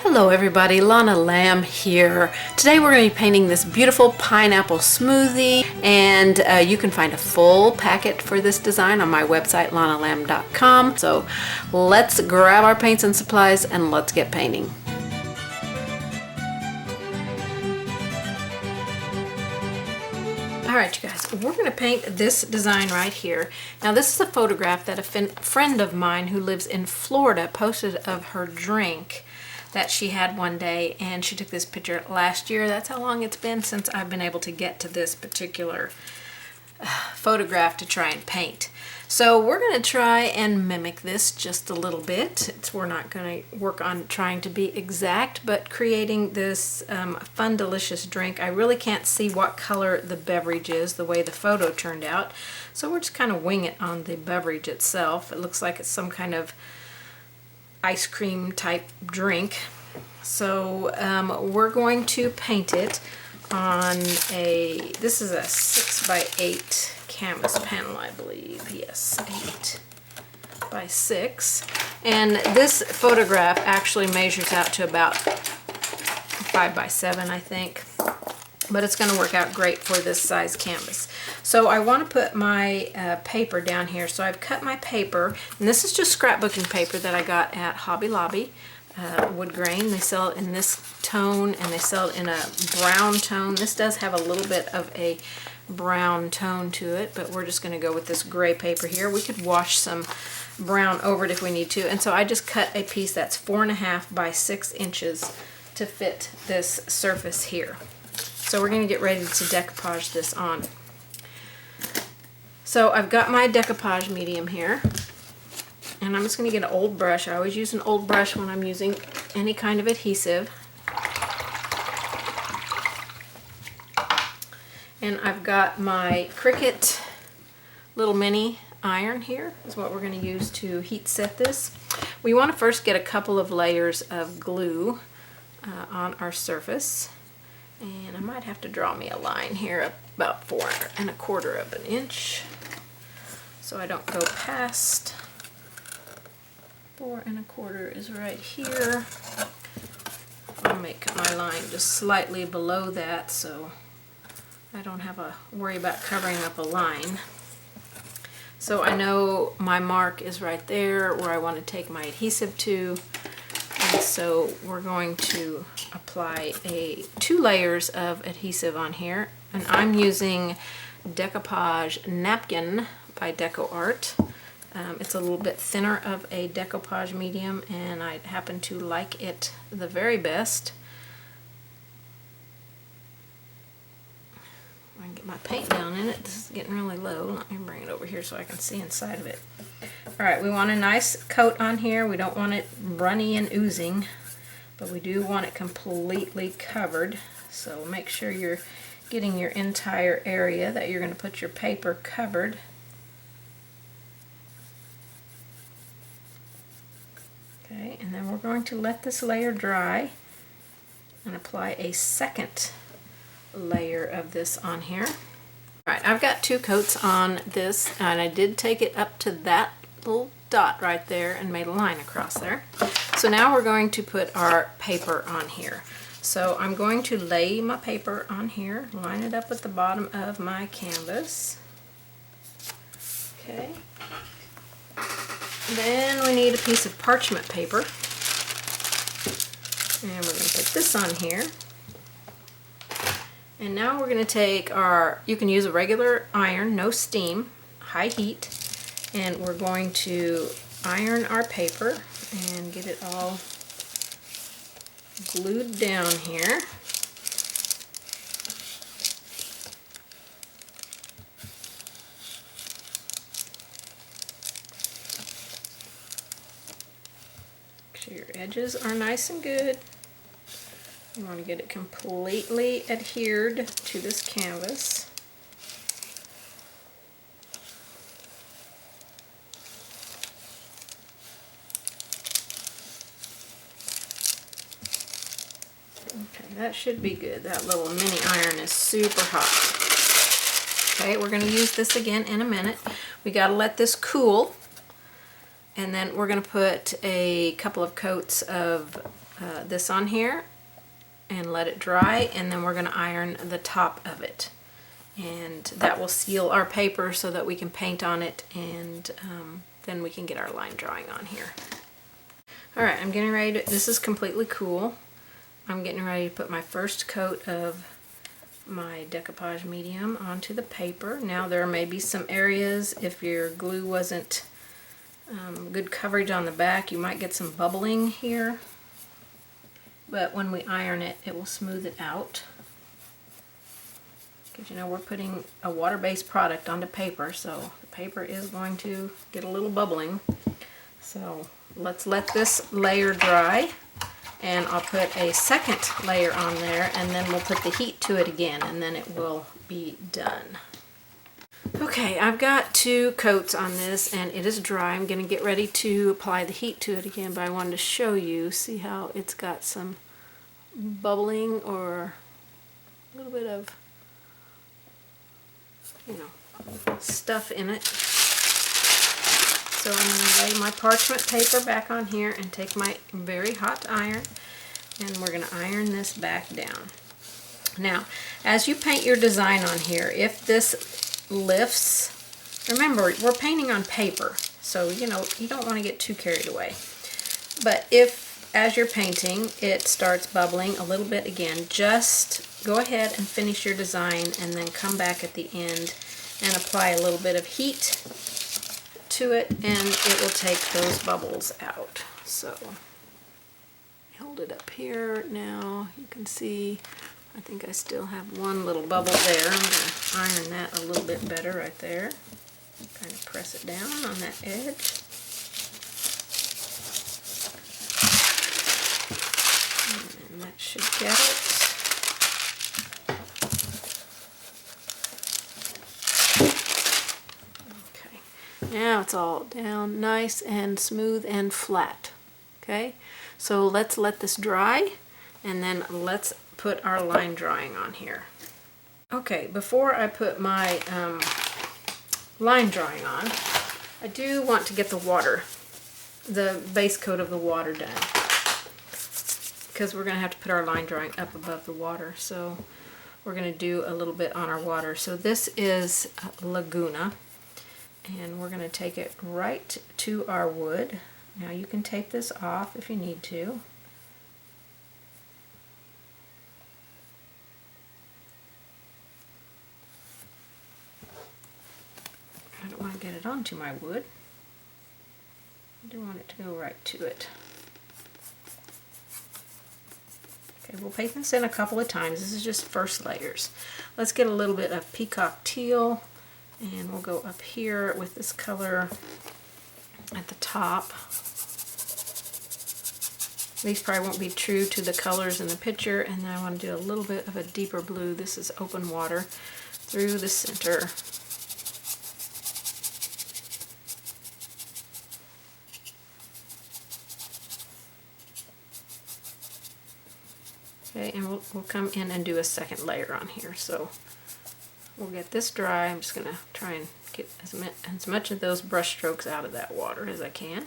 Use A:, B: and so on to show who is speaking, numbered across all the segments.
A: Hello everybody, Lonna Lamb here. Today we're going to be painting this beautiful pineapple smoothie, and you can find a full packet for this design on my website lonnalamb.com. So let's grab our paints and supplies and let's get painting. Alright you guys, we're going to paint this design right here. Now this is a photograph that a friend of mine who lives in Florida posted of her drink that she had one day, and she took this picture last year. That's how long it's been since I've been able to get to this particular photograph to try and paint. So we're going to try and mimic this just a little bit. We're not going to work on trying to be exact, but creating this fun, delicious drink. I really can't see what color the beverage is, the way the photo turned out. So we're just kind of wing it on the beverage itself. It looks like it's some kind of ice cream type drink. So we're going to paint it on this is a 6x8 canvas panel, I believe. Yes, 8x6. And this photograph actually measures out to about 5x7, I think. But it's going to work out great for this size canvas. So I want to put my paper down here. So I've cut my paper, and this is just scrapbooking paper that I got at Hobby Lobby, wood grain. They sell it in this tone, and they sell it in a brown tone. This does have a little bit of a brown tone to it, but we're just going to go with this gray paper here. We could wash some brown over it if we need to. And so I just cut a piece that's 4.5 by 6 inches to fit this surface here. So we're going to get ready to decoupage this on. So I've got my decoupage medium here, and I'm just going to get an old brush. I always use an old brush when I'm using any kind of adhesive. And I've got my Cricut little mini iron here, is what we're going to use to heat set this. We want to first get a couple of layers of glue on our surface. And I might have to draw me a line here about 4.25 of an inch, so I don't go past 4.25 is right here. I'll make my line just slightly below that so I don't have to worry about covering up a line. So I know my mark is right there where I want to take my adhesive to. And so we're going to apply 2 layers of adhesive on here, and I'm using Decoupage Napkin by Deco Art. It's a little bit thinner of a decoupage medium, and I happen to like it the very best. I can get my paint down in it. This is getting really low. Let me bring it over here so I can see inside of it. Alright, we want a nice coat on here. We don't want it runny and oozing, but we do want it completely covered. So make sure you're getting your entire area that you're going to put your paper covered. Okay, and then we're going to let this layer dry and apply a second layer of this on here. Alright, I've got 2 coats on this, and I did take it up to that little dot right there and made a line across there. So now we're going to put our paper on here. So I'm going to lay my paper on here, line it up at the bottom of my canvas. Okay. Then we need a piece of parchment paper. And we're going to put this on here. And now we're going to take you can use a regular iron, no steam, high heat, and we're going to iron our paper and get it all glued down here. Make sure your edges are nice and good. You want to get it completely adhered to this canvas. Okay, that should be good. That little mini iron is super hot. Okay, we're going to use this again in a minute. We got to let this cool. And then we're going to put a couple of coats of this on here and let it dry, and then we're going to iron the top of it. And that will seal our paper so that we can paint on it, and then we can get our line drawing on here. Alright, I'm getting ready to, this is completely cool. I'm getting ready to put my first coat of my decoupage medium onto the paper. Now there may be some areas, if your glue wasn't good coverage on the back, you might get some bubbling here. But when we iron it, it will smooth it out. Because you know we're putting a water-based product onto paper, so the paper is going to get a little bubbling. So let's let this layer dry, and I'll put a second layer on there, and then we'll put the heat to it again, and then it will be done. Okay, I've got 2 coats on this, and it is dry. I'm going to get ready to apply the heat to it again, but I wanted to show you, see how it's got some bubbling or a little bit of, you know, stuff in it. So I'm going to lay my parchment paper back on here and take my very hot iron, and we're going to iron this back down. Now, as you paint your design on here, if this lifts, remember, we're painting on paper, so you know, you don't want to get too carried away. But if, as you're painting, it starts bubbling a little bit again, just go ahead and finish your design, and then come back at the end and apply a little bit of heat to it, and it will take those bubbles out. So hold it up here. Now you can see I think I still have one little bubble there. I'm going to iron that a little bit better right there. Kind of press it down on that edge. And that should get it. Now it's all down nice and smooth and flat. Okay, so let's let this dry, and then let's put our line drawing on here. Okay, before I put my line drawing on, I do want to get the water, the base coat of the water done, because we're going to have to put our line drawing up above the water. So we're going to do a little bit on our water. So this is Laguna. And we're going to take it right to our wood. Now you can tape this off if you need to. I don't want to get it onto my wood. I do want it to go right to it. Okay, we'll paint this in a couple of times. This is just first layers. Let's get a little bit of peacock teal. And we'll go up here with this color at the top. These probably won't be true to the colors in the picture, and then I want to do a little bit of a deeper blue. This is open water through the center. Okay, and we'll come in and do a second layer on here. So we'll get this dry. I'm just going to try and get as much of those brush strokes out of that water as I can.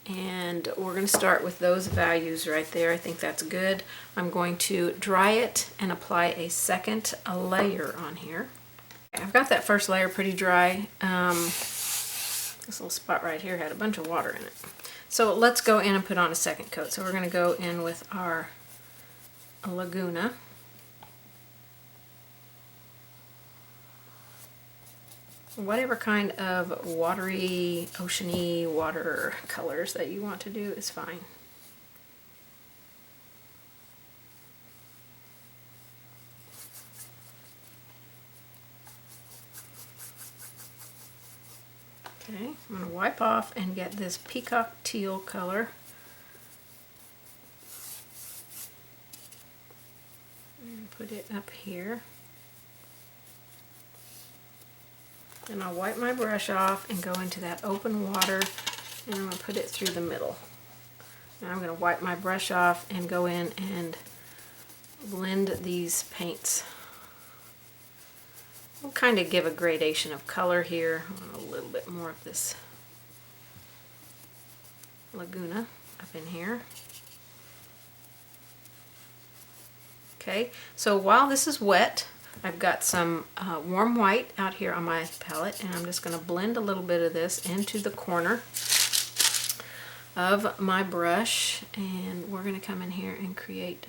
A: And we're going to start with those values right there. I think that's good. I'm going to dry it and apply a second layer on here. I've got that first layer pretty dry. This little spot right here had a bunch of water in it. So let's go in and put on a second coat. So we're going to go in with our Laguna. Whatever kind of watery, oceany water colors that you want to do is fine. Okay, I'm going to wipe off and get this peacock teal color. And put it up here. And I'll wipe my brush off and go into that open water, and I'm going to put it through the middle. Now I'm going to wipe my brush off and go in and blend these paints. We'll kind of give a gradation of color here. I want a little bit more of this Laguna up in here. Okay, so while this is wet, I've got some warm white out here on my palette, and I'm just going to blend a little bit of this into the corner of my brush, and we're going to come in here and create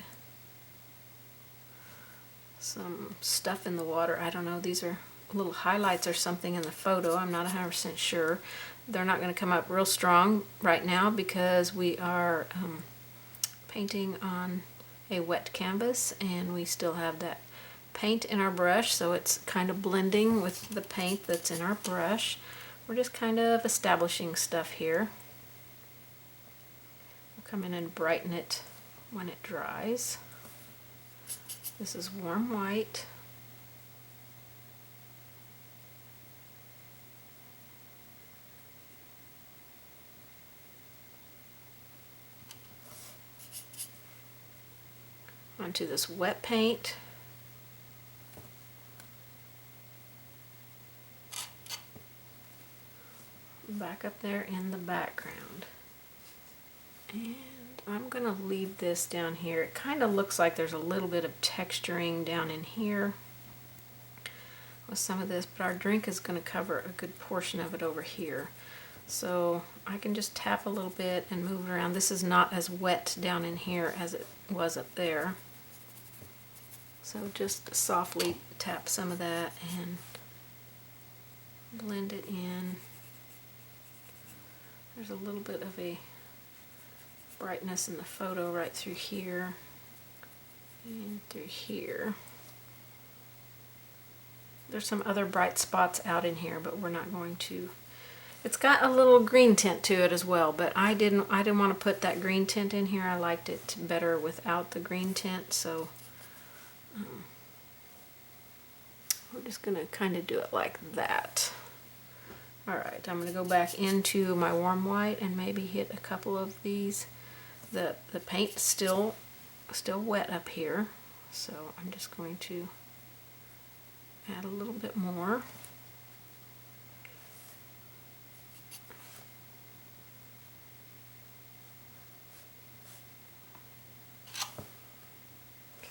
A: some stuff in the water. I don't know, these are little highlights or something in the photo. I'm not 100% sure. They're not going to come up real strong right now because we are painting on a wet canvas, and we still have that paint in our brush, so it's kind of blending with the paint that's in our brush. We're just kind of establishing stuff here. We'll come in and brighten it when it dries. This is warm white. Onto this wet paint. Back up there in the background. And I'm going to leave this down here. It kind of looks like there's a little bit of texturing down in here with some of this, but our drink is going to cover a good portion of it over here. So I can just tap a little bit and move it around. This is not as wet down in here as it was up there. So just softly tap some of that and blend it in. There's a little bit of a brightness in the photo right through here and through here. There's some other bright spots out in here, but we're not going to. It's got a little green tint to it as well, but I didn't want to put that green tint in here. I liked it better without the green tint, so we're just going to kind of do it like that. Alright, I'm going to go back into my warm white and maybe hit a couple of these. The paint's still wet up here, so I'm just going to add a little bit more.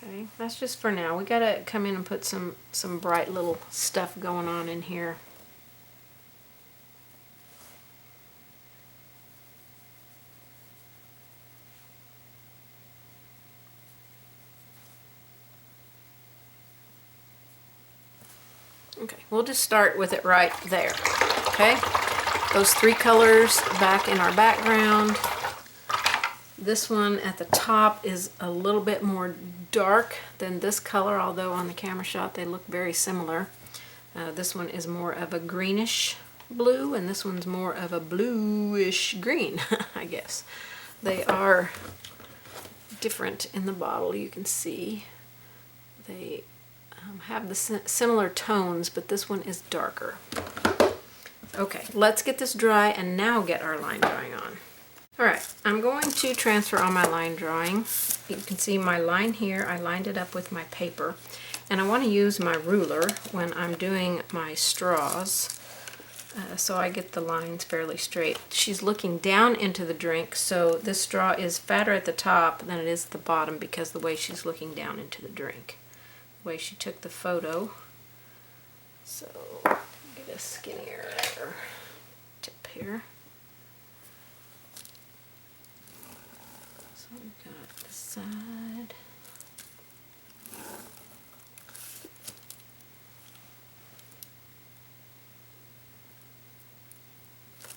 A: Okay, that's just for now. We got to come in and put some bright little stuff going on in here. Okay, we'll just start with it right there. Okay, those three colors back in our background. This one at the top is a little bit more dark than this color, although on the camera shot they look very similar. This one is more of a greenish blue, and this one's more of a bluish green, I guess. They are different in the bottle, you can see. They have the similar tones, but this one is darker. Okay, let's get this dry and now get our line drawing on. Alright, I'm going to transfer on my line drawing. You can see my line here. I lined it up with my paper, and I want to use my ruler when I'm doing my straws so I get the lines fairly straight. She's looking down into the drink, so this straw is fatter at the top than it is at the bottom because the way she's looking down into the drink, the way she took the photo. So get a skinnier tip here. So we've got this side.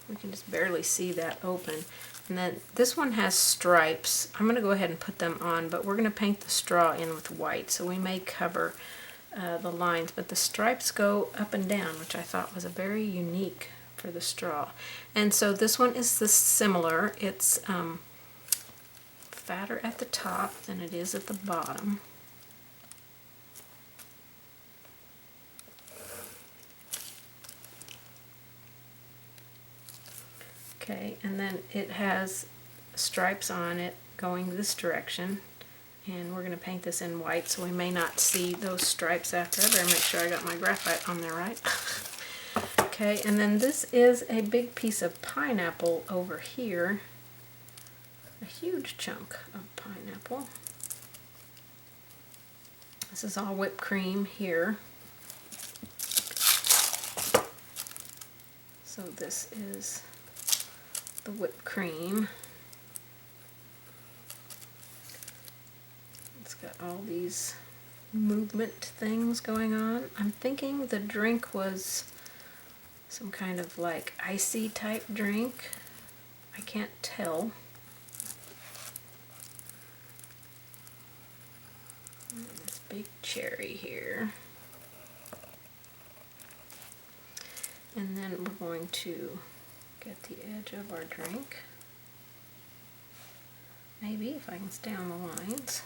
A: We can just barely see that open. And then this one has stripes. I'm going to go ahead and put them on, but we're going to paint the straw in with white, so we may cover the lines, but the stripes go up and down, which I thought was a very unique for the straw. And so this one is similar. It's fatter at the top than it is at the bottom. Okay, and then it has stripes on it going this direction, and we're going to paint this in white, so we may not see those stripes after. I better make sure I got my graphite on there right. Okay, and then this is a big piece of pineapple over here, a huge chunk of pineapple. This is all whipped cream here. So this is the whipped cream. It's got all these movement things going on. I'm thinking the drink was some kind of like icy type drink. I can't tell. And this big cherry here. And then we're going to get the edge of our drink. Maybe if I can stay on the lines.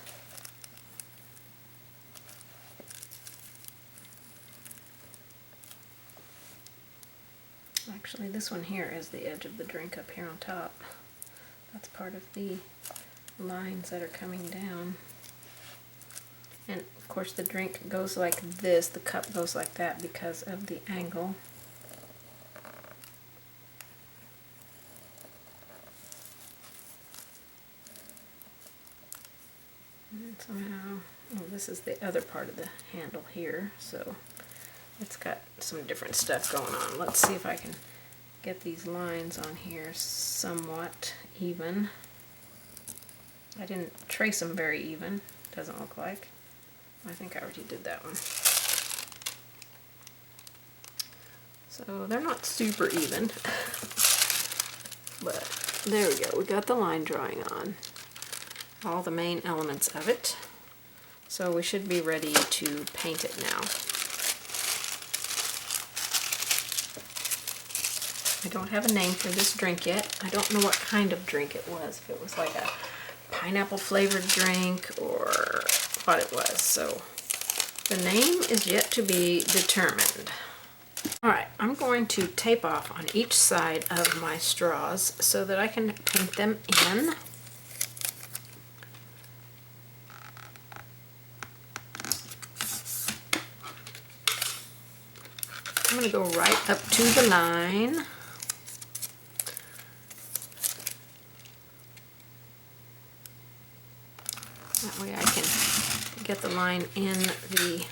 A: Actually, this one here is the edge of the drink up here on top. That's part of the lines that are coming down. And of course the drink goes like this, the cup goes like that because of the angle. And somehow, well, this is the other part of the handle here, so it's got some different stuff going on. Let's see if I can get these lines on here somewhat even. I didn't trace them very even, doesn't look like. I think I already did that one. So they're not super even, but there we go. We got the line drawing on all the main elements of it. So we should be ready to paint it now. I don't have a name for this drink yet. I don't know what kind of drink it was. If it was like a pineapple flavored drink or what it was. So the name is yet to be determined. Alright, I'm going to tape off on each side of my straws so that I can paint them in. I'm going to go right up to the line. That way I can get the line in the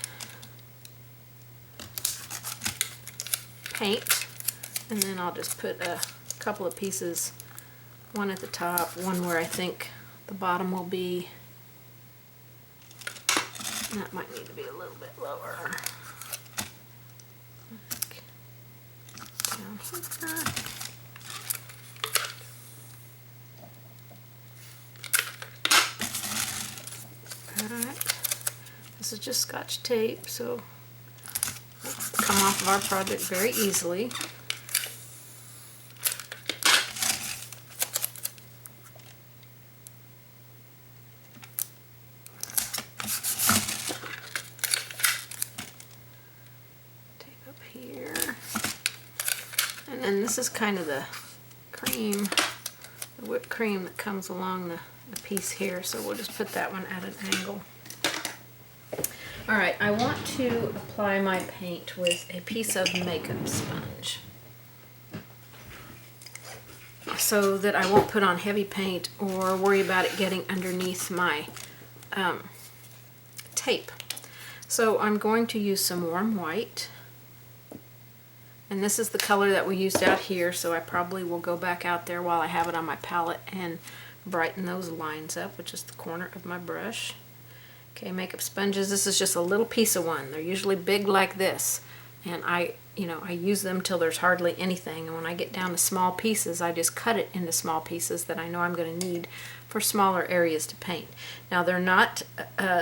A: paint, and then I'll just put a couple of pieces, one at the top, one where I think the bottom will be. That might need to be a little bit lower. Down here. Alright, this is just Scotch tape, so it'll come off of our project very easily. Tape up here. And then this is kind of the cream, the whipped cream that comes along the piece here, so we'll just put that one at an angle. Alright, I want to apply my paint with a piece of makeup sponge so that I won't put on heavy paint or worry about it getting underneath my tape. So I'm going to use some warm white, and this is the color that we used out here, so I probably will go back out there while I have it on my palette and brighten those lines up with just the corner of my brush. Okay, makeup sponges, this is just a little piece of one. They're usually big like this, and I use them till there's hardly anything, and when I get down to small pieces, I just cut it into small pieces that I know I'm going to need for smaller areas to paint. Now they're not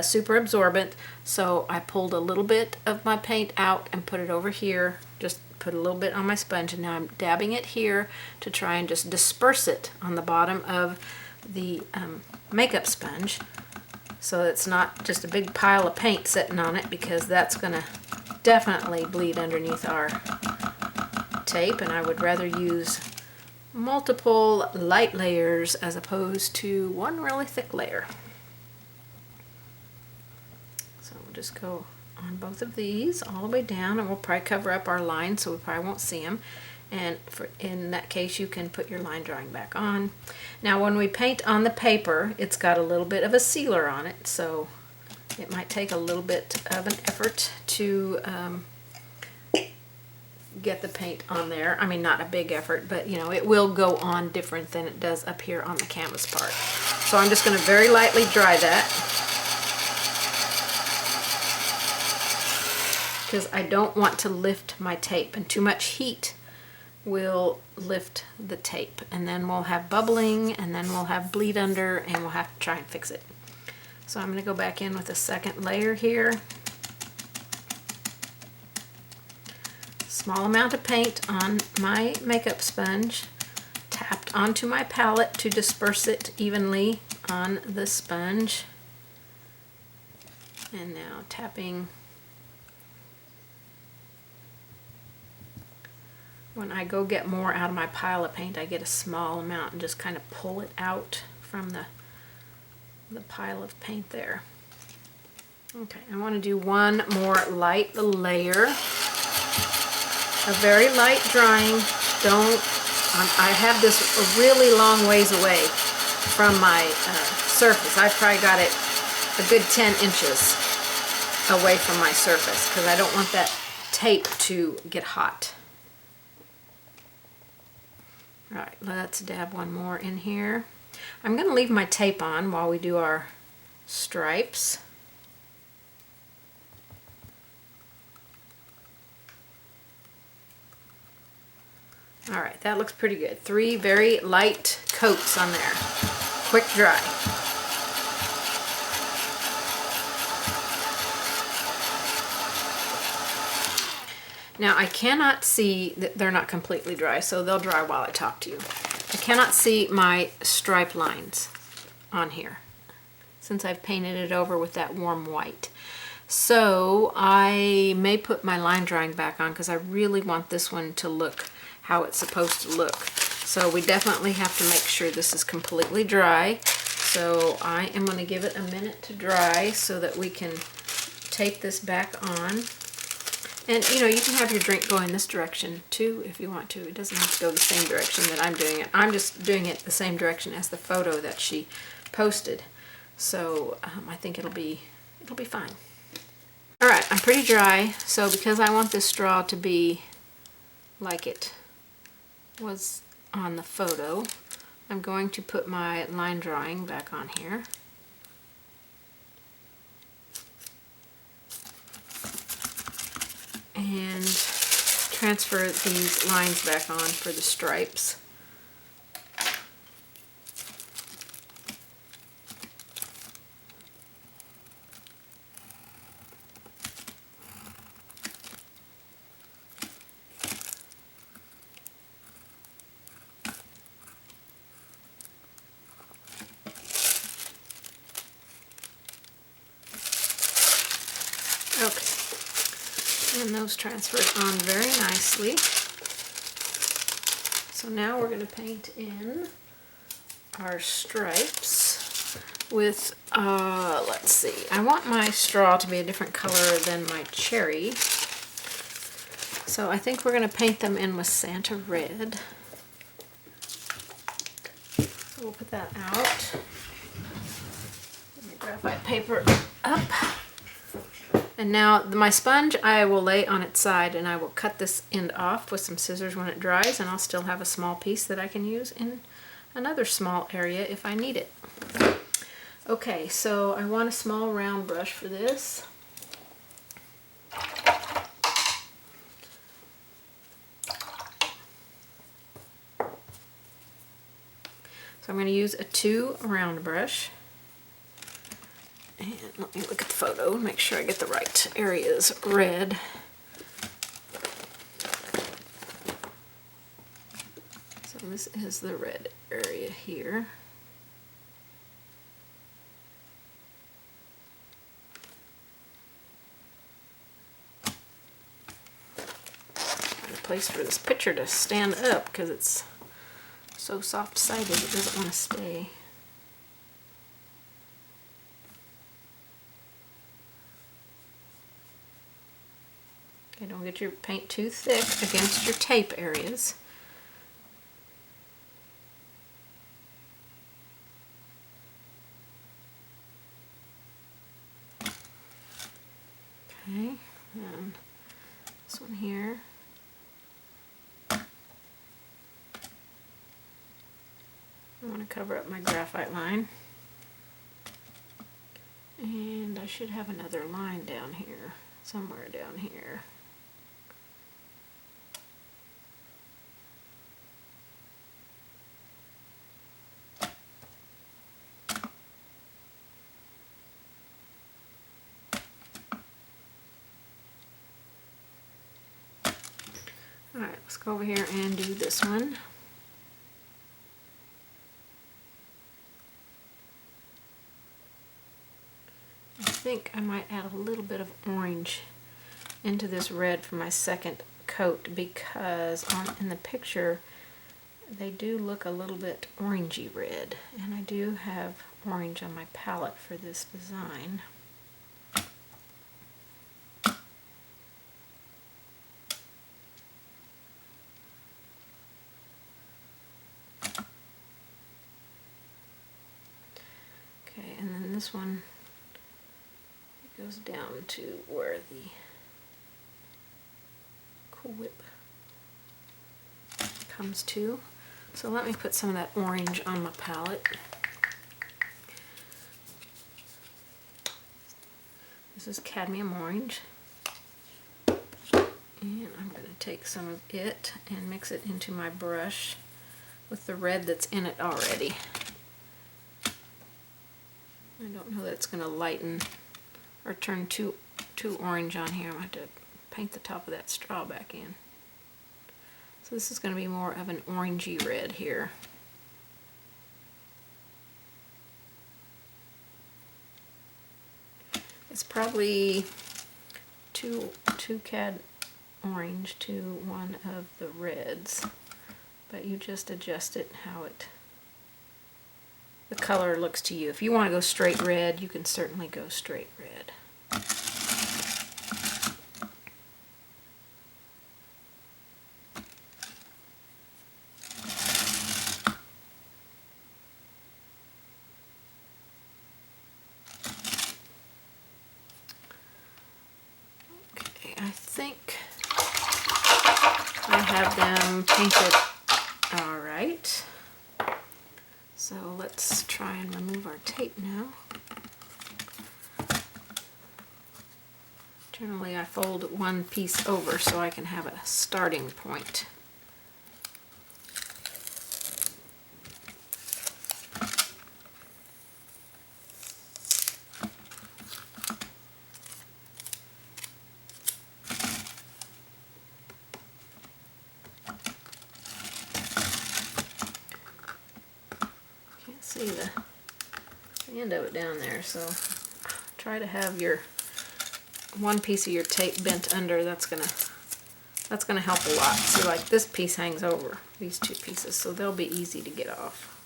A: super absorbent, so I pulled a little bit of my paint out and put it over here, just put a little bit on my sponge, and now I'm dabbing it here to try and just disperse it on the bottom of the makeup sponge, so it's not just a big pile of paint sitting on it, because that's going to definitely bleed underneath our tape, and I would rather use multiple light layers as opposed to one really thick layer. So we'll just go on both of these all the way down, and we'll probably cover up our lines so we probably won't see them. And in that case, you can put your line drawing back on. Now when we paint on the paper, it's got a little bit of a sealer on it, so It might take a little bit of an effort to get the paint on there. I mean, not a big effort, but you know, it will go on different than it does up here on the canvas part. So I'm just going to very lightly dry that, because I don't want to lift my tape, and too much heat will lift the tape, and then we'll have bubbling, and then we'll have bleed under, and we'll have to try and fix it. So I'm going to go back in with a second layer here. Small amount of paint on my makeup sponge, tapped onto my palette to disperse it evenly on the sponge. And now tapping. When I go get more out of my pile of paint, I get a small amount and just kind of pull it out from the pile of paint there. Okay, I want to do one more light layer. A very light drying. I have this a really long ways away from my surface. I've probably got it a good 10 inches away from my surface because I don't want that tape to get hot. All right, let's dab one more in here. I'm going to leave my tape on while we do our stripes. All right, that looks pretty good. 3 very light coats on there. Quick dry. Now I cannot see that they're not completely dry, so they'll dry while I talk to you. I cannot see my stripe lines on here since I've painted it over with that warm white. So I may put my line drying back on because I really want this one to look how it's supposed to look. So we definitely have to make sure this is completely dry. So I am going to give it a minute to dry so that we can tape this back on. And you know, you can have your drink go in this direction too if you want to. It doesn't have to go the same direction that I'm doing it. I'm just doing it the same direction as the photo that she posted. So I think it'll be fine. All right, I'm pretty dry. So because I want this straw to be like it was on the photo, I'm going to put my line drawing back on here. And transfer these lines back on for the stripes. Okay. And those transferred on very nicely. So now we're going to paint in our stripes with, let's see, I want my straw to be a different color than my cherry. So I think we're going to paint them in with Santa Red. So we'll put that out. Let me graphite paper up. And now my sponge I will lay on its side, and I will cut this end off with some scissors when it dries, and I'll still have a small piece that I can use in another small area if I need it. Okay, so I want a small round brush for this. So I'm going to use a 2 round brush. And let me look at the photo and make sure I get the right areas red. So this is the red area here. Find a place for this picture to stand up because it's so soft-sided it doesn't want to stay. Okay, don't get your paint too thick against your tape areas. Okay, and this one here. I want to cover up my graphite line. And I should have another line down here, somewhere down here. Alright, let's go over here and do this one. I think I might add a little bit of orange into this red for my second coat because in the picture they do look a little bit orangey red, and I do have orange on my palette for this design. Okay, and then this one goes down to where the whip comes to. So let me put some of that orange on my palette. This is cadmium orange. And I'm going to take some of it and mix it into my brush with the red that's in it already. I don't know that it's going to lighten or turn too orange on here. I'm going to have to paint the top of that straw back in. So this is going to be more of an orangey red here. It's probably two cad orange to one of the reds, but you just adjust it how the color looks to you. If you want to go straight red, you can certainly go straight red. I think I have them painted all right. So let's try and remove our tape now. Generally I fold one piece over so I can have a starting point. See the end of it down there, so try to have your one piece of your tape bent under. That's gonna help a lot. See, like this piece hangs over these two pieces, so they'll be easy to get off.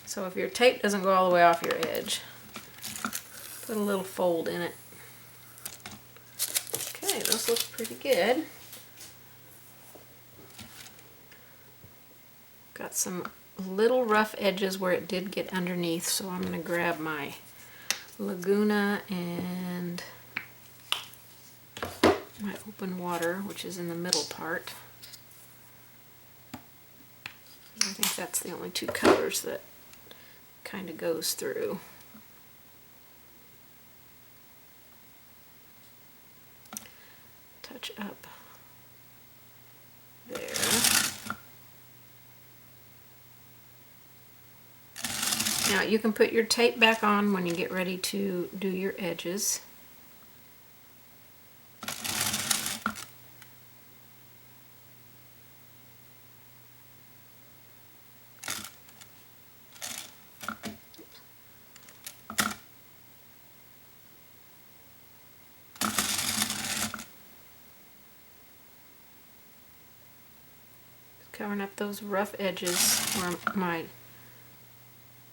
A: So if your tape doesn't go all the way off your edge, put a little fold in it. Okay, this looks pretty good. Got some little rough edges where it did get underneath, so I'm going to grab my Laguna and my open water, which is in the middle part. I think that's the only two colors that kind of goes through. Touch up there. Now you can put your tape back on when you get ready to do your edges. Covering up those rough edges where my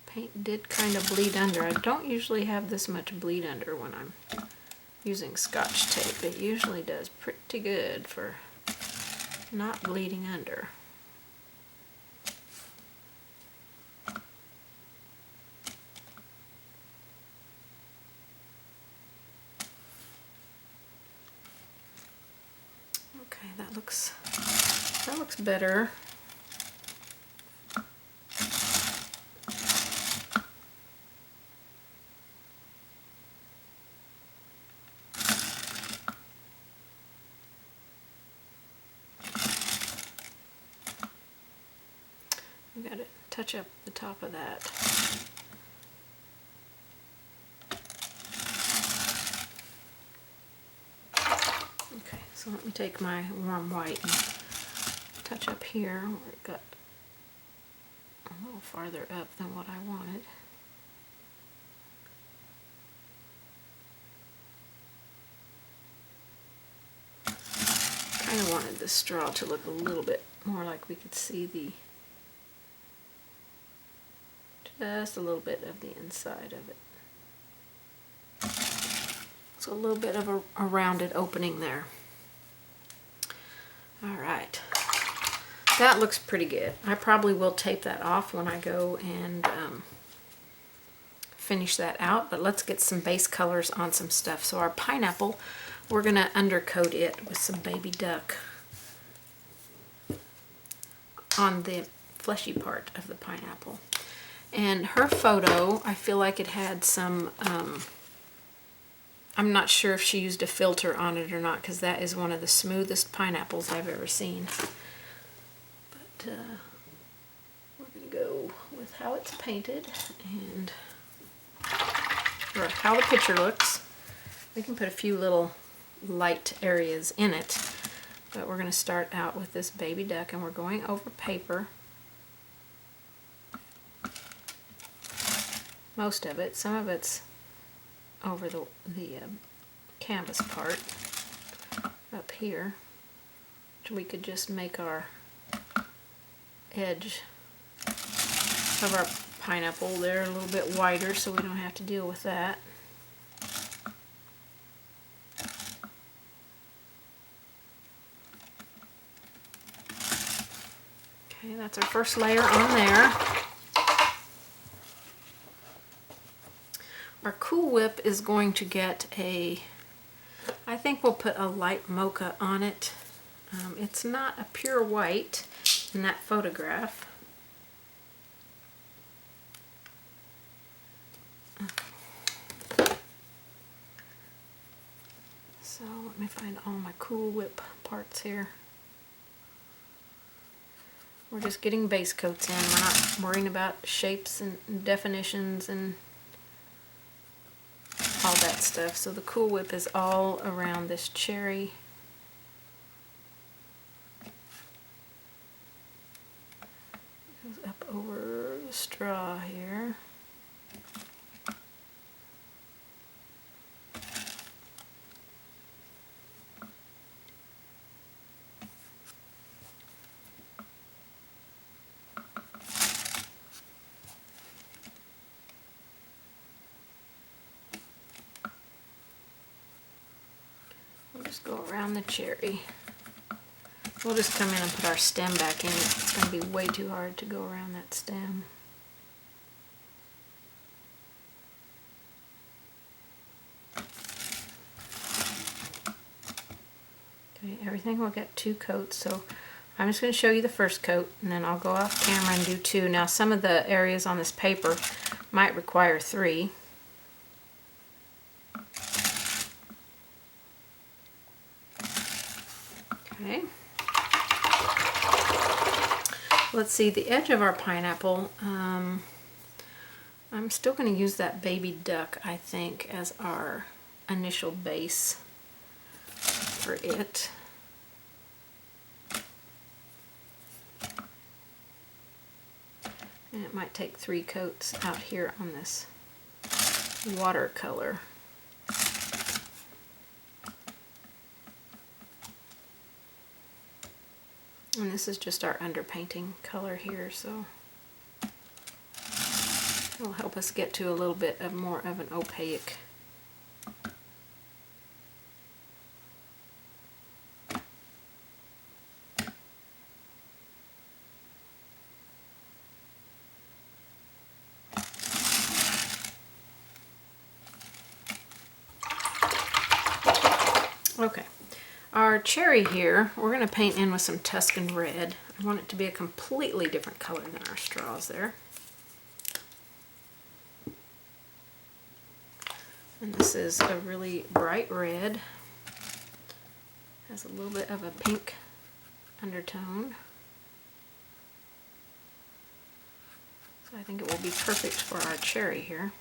A: paint did kind of bleed under. I don't usually have this much bleed under when I'm using Scotch tape. It usually does pretty good for not bleeding under. that looks better. We got to touch up the top of that. Okay, so let me take my warm white and touch up here where it got a little farther up than what I wanted. Kind of wanted the straw to look a little bit more like we could see just a little bit of the inside of it. So a little bit of a rounded opening there. All right, that looks pretty good. I probably will tape that off when I go and finish that out, but let's get some base colors on some stuff. So our pineapple, we're gonna undercoat it with some baby duck on the fleshy part of the pineapple. And her photo, I feel like it had some, I'm not sure if she used a filter on it or not, because that is one of the smoothest pineapples I've ever seen. But we're going to go with how it's painted and or how the picture looks. We can put a few little light areas in it, but we're going to start out with this baby duck, and we're going over paper. Most of it. Some of it's over the canvas part up here. So we could just make our edge of our pineapple there a little bit wider so we don't have to deal with that. Okay, that's our first layer on there. Our Cool Whip is going to get I think we'll put a light mocha on it. It's not a pure white in that photograph. So let me find all my Cool Whip parts here. We're just getting base coats in. We're not worrying about shapes and definitions and all that stuff. So the Cool Whip is all around this cherry. Goes up over the straw here. We'll just go around the cherry. We'll just come in and put our stem back in. It's going to be way too hard to go around that stem. Okay, everything will get 2 coats, so I'm just going to show you the first coat, and then I'll go off camera and do 2. Now some of the areas on this paper might require 3. Okay. Let's see, the edge of our pineapple, I'm still going to use that baby duck, I think, as our initial base for it. And it might take 3 coats out here on this watercolor. And this is just our underpainting color here, so it'll help us get to a little bit of more of an opaque. Okay, Our cherry here, we're going to paint in with some Tuscan red. I want it to be a completely different color than our straws there. And this is a really bright red. Has a little bit of a pink undertone. So I think it will be perfect for our cherry here.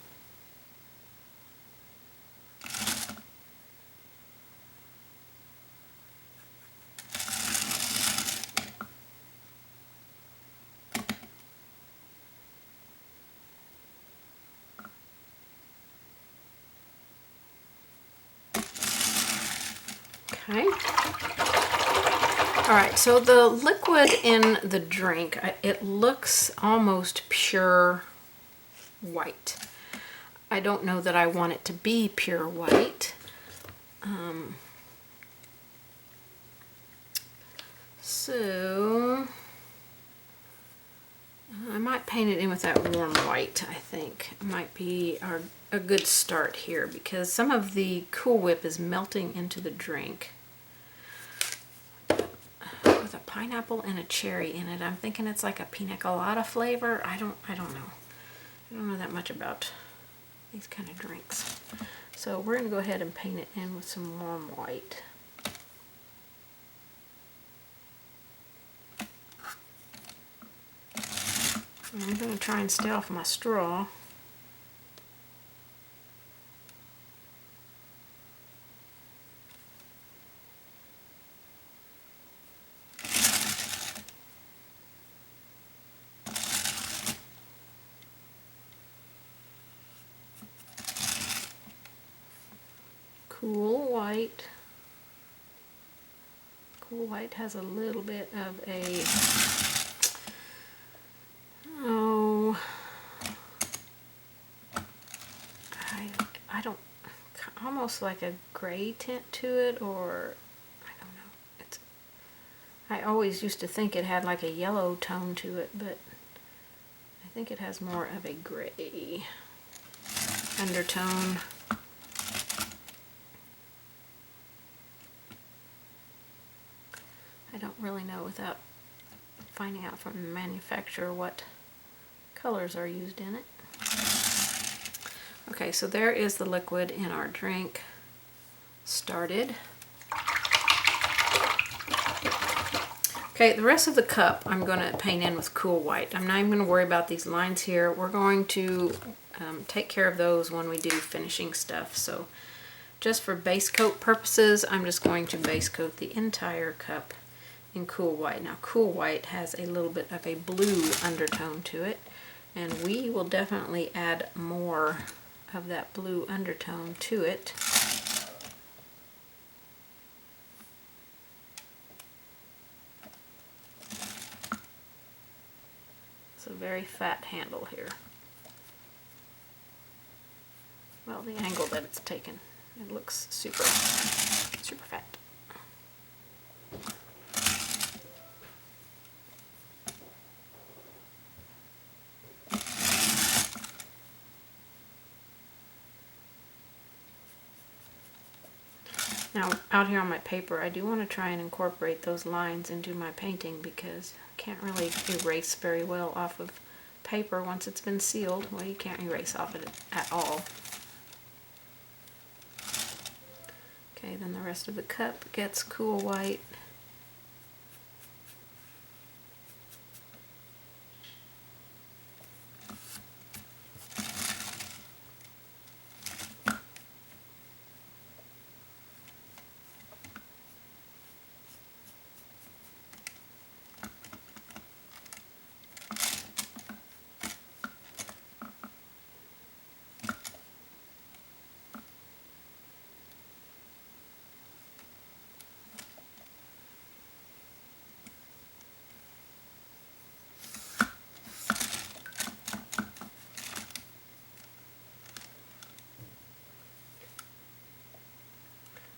A: Okay. Alright, so the liquid in the drink, it looks almost pure white. I don't know that I want it to be pure white. So I might paint it in with that warm white, I think. It might be a good start here because some of the Cool Whip is melting into the drink. With a pineapple and a cherry in it. I'm thinking it's like a pina colada flavor. I don't know. I don't know that much about these kind of drinks. So we're going to go ahead and paint it in with some warm white. I'm going to try and stay off my straw. Cool White. Cool White has a little bit of a, I don't, almost like a gray tint to it, or I don't know. I always used to think it had like a yellow tone to it, but I think it has more of a gray undertone. I don't really know without finding out from the manufacturer what colors are used in it. Okay, so there is the liquid in our drink started. Okay, the rest of the cup I'm going to paint in with Cool White. I'm not even going to worry about these lines here. We're going to take care of those when we do finishing stuff. So just for base coat purposes, I'm just going to base coat the entire cup in Cool White. Now Cool White has a little bit of a blue undertone to it, and we will definitely add more of that blue undertone to it. It's a very fat handle here. Well, the angle that it's taken, it looks super fat. Now, out here on my paper, I do want to try and incorporate those lines into my painting because I can't really erase very well off of paper once it's been sealed. Well, you can't erase off of it at all. Okay, then the rest of the cup gets Cool White.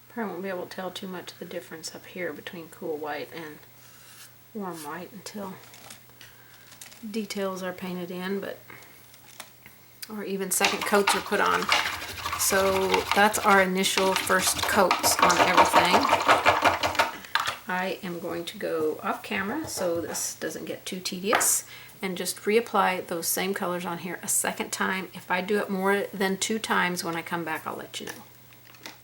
A: Probably won't be able to tell too much of the difference up here between Cool White and Warm White until details are painted in, but or even second coats are put on. So that's our initial first coats on everything. I am going to go off camera so this doesn't get too tedious and just reapply those same colors on here a second time. If I do it more than 2 times when I come back, I'll let you know.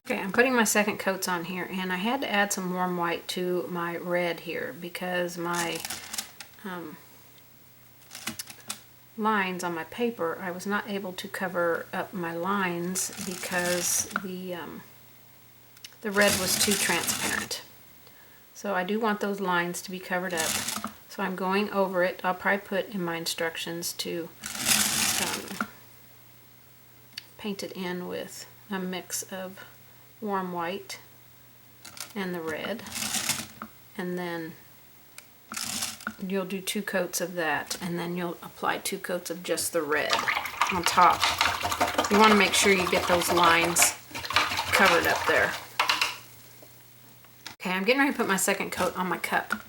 A: Okay, I'm putting my second coats on here, and I had to add some warm white to my red here because my lines on my paper, I was not able to cover up my lines because the red was too transparent. So I do want those lines to be covered up. So I'm going over it. I'll probably put in my instructions to paint it in with a mix of warm white and the red, and then you'll do 2 coats of that, and then you'll apply 2 coats of just the red on top. You want to make sure you get those lines covered up there. Okay, I'm getting ready to put my second coat on my cup,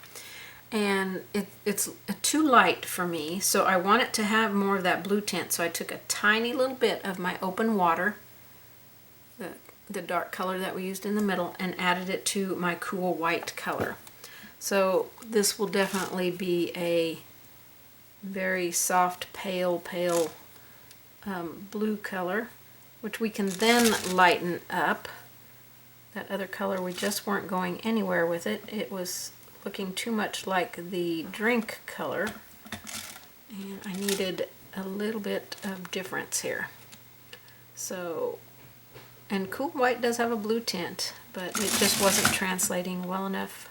A: and it's too light for me, so I want it to have more of that blue tint. So I took a tiny little bit of my open water, the dark color that we used in the middle, and added it to my cool white color. So this will definitely be a very soft, pale blue color, which we can then lighten up. That other color, we just weren't going anywhere with it. It was looking too much like the drink color, and I needed a little bit of difference here. So, and cool white does have a blue tint, but it just wasn't translating well enough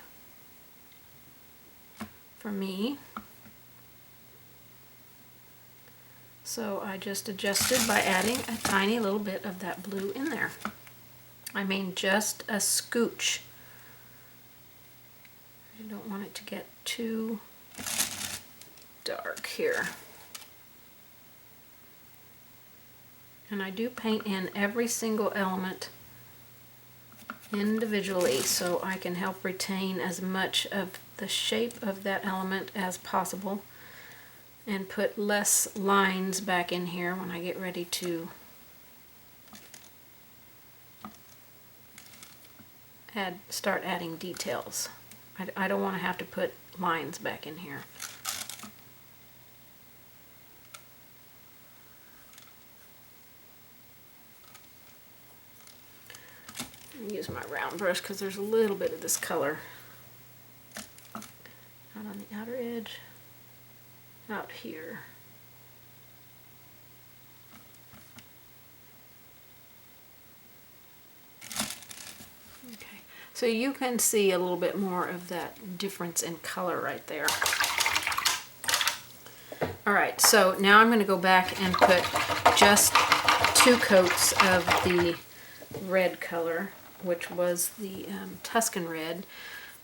A: for me. So I just adjusted by adding a tiny little bit of that blue in there. I mean, just a scooch. You don't want it to get too dark here. And I do paint in every single element individually so I can help retain as much of the shape of that element as possible and put less lines back in here when I get ready to start adding details. I don't want to have to put lines back in here. Use my round brush because there's a little bit of this color out on the outer edge, out here. Okay, so you can see a little bit more of that difference in color right there. Alright, so now I'm going to go back and put just 2 coats of the red color, which was the Tuscan red,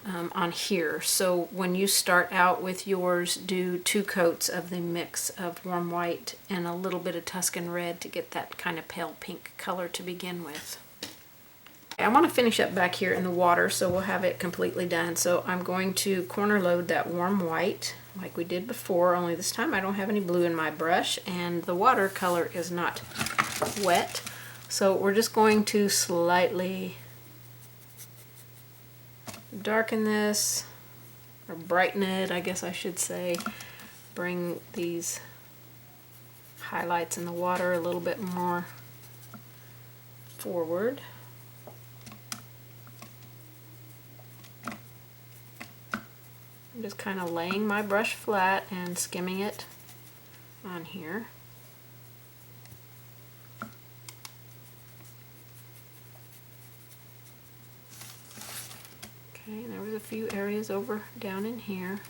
A: on here. So when you start out with yours, do 2 coats of the mix of warm white and a little bit of Tuscan red to get that kind of pale pink color to begin with. I want to finish up back here in the water, so we'll have it completely done. So I'm going to corner load that warm white like we did before, only this time I don't have any blue in my brush and the watercolor is not wet. So we're just going to slightly darken this, or brighten it, I guess I should say. Bring these highlights in the water a little bit more forward. I'm just kind of laying my brush flat and skimming it on here. Okay, and there was a few areas over down in here.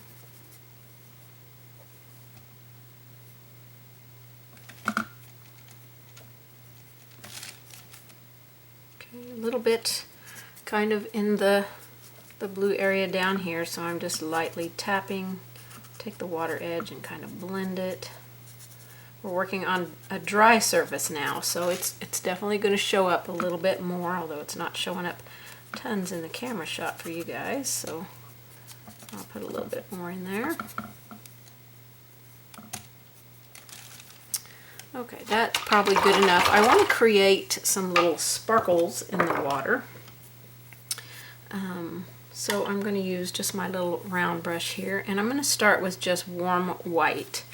A: Okay, a little bit kind of in the blue area down here, so I'm just lightly tapping, take the water edge and kind of blend it. We're working on a dry surface now, so it's definitely going to show up a little bit more, although it's not showing up tons in the camera shot for you guys, so I'll put a little bit more in there. Okay, that's probably good enough. I want to create some little sparkles in the water. So I'm going to use just my little round brush here, and I'm going to start with just warm white.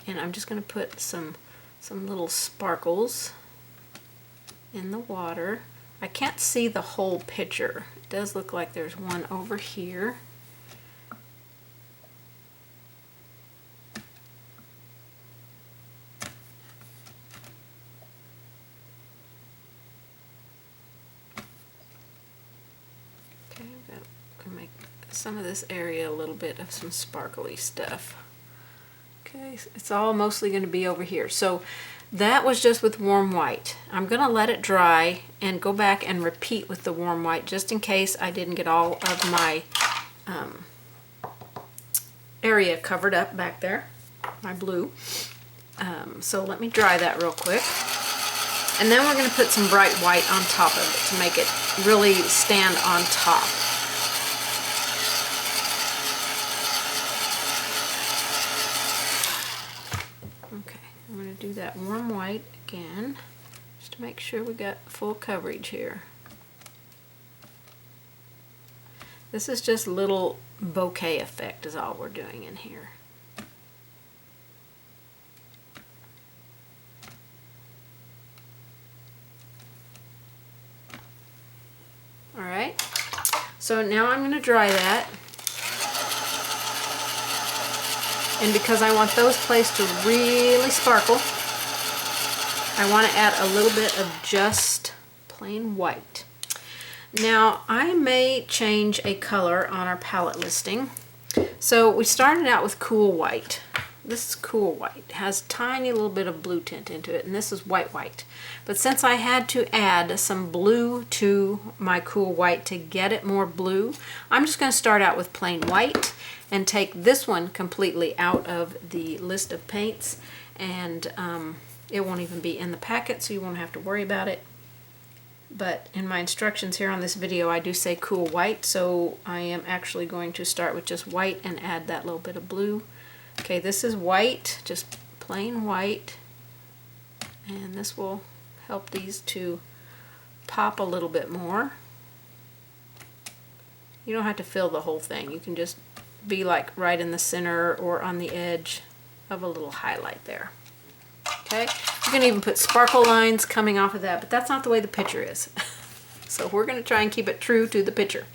A: And I'm just going to put some little sparkles in the water. I can't see the whole picture. It does look like there's one over here. Okay, I'm going to make some of this area a little bit of some sparkly stuff. Okay, it's all mostly going to be over here. So that was just with warm white. I'm going to let it dry and go back and repeat with the warm white just in case I didn't get all of my area covered up back there, my blue. So let me dry that real quick. And then we're going to put some bright white on top of it to make it really stand on top. Okay, I'm going to do that warm white again, just to make sure we got full coverage here. This is just a little bouquet effect is all we're doing in here. Alright, so now I'm going to dry that. And because I want those places to really sparkle, I want to add a little bit of just plain white. Now I may change a color on our palette listing. So we started out with cool white. This is cool white. It has a tiny little bit of blue tint into it, and this is white white. But since I had to add some blue to my cool white to get it more blue, I'm just going to start out with plain white and take this one completely out of the list of paints, and it won't even be in the packet, so you won't have to worry about it. But in my instructions here on this video, I do say cool white, so I am actually going to start with just white and add that little bit of blue. Okay, this is white, just plain white, and this will help these to pop a little bit more. You don't have to fill the whole thing. You can just be like right in the center or on the edge of a little highlight there. Okay, you can even put sparkle lines coming off of that, but that's not the way the picture is. So we're going to try and keep it true to the picture.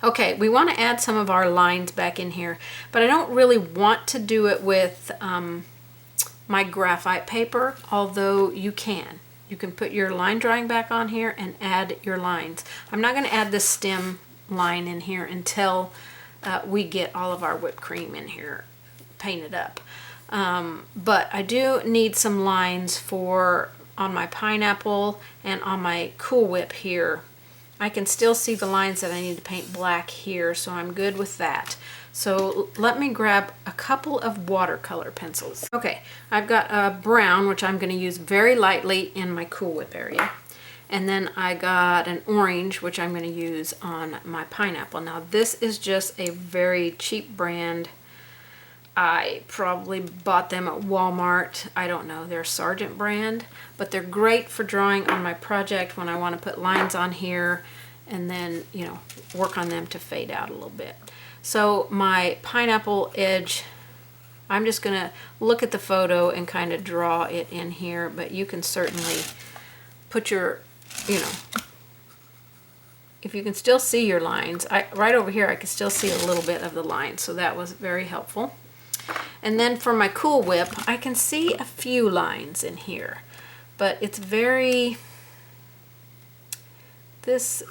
A: Okay, we want to add some of our lines back in here, but I don't really want to do it with my graphite paper, although you can. You can put your line drawing back on here and add your lines. I'm not going to add this stem line in here until we get all of our whipped cream in here painted up. But I do need some lines for on my pineapple and on my Cool Whip here. I can still see the lines that I need to paint black here, so I'm good with that. So let me grab a couple of watercolor pencils. Okay, I've got a brown, which I'm going to use very lightly in my Cool Whip area. And then I got an orange, which I'm going to use on my pineapple. Now this is just a very cheap brand. I probably bought them at Walmart. I don't know, they're Sargent brand, but they're great for drawing on my project when I want to put lines on here and then, you know, work on them to fade out a little bit. So my pineapple edge, I'm just going to look at the photo and kind of draw it in here, but you can certainly put your, you know, if you can still see your lines. Right over here I can still see a little bit of the lines, so that was very helpful. And then for my Cool Whip, I can see a few lines in here, but it's very, this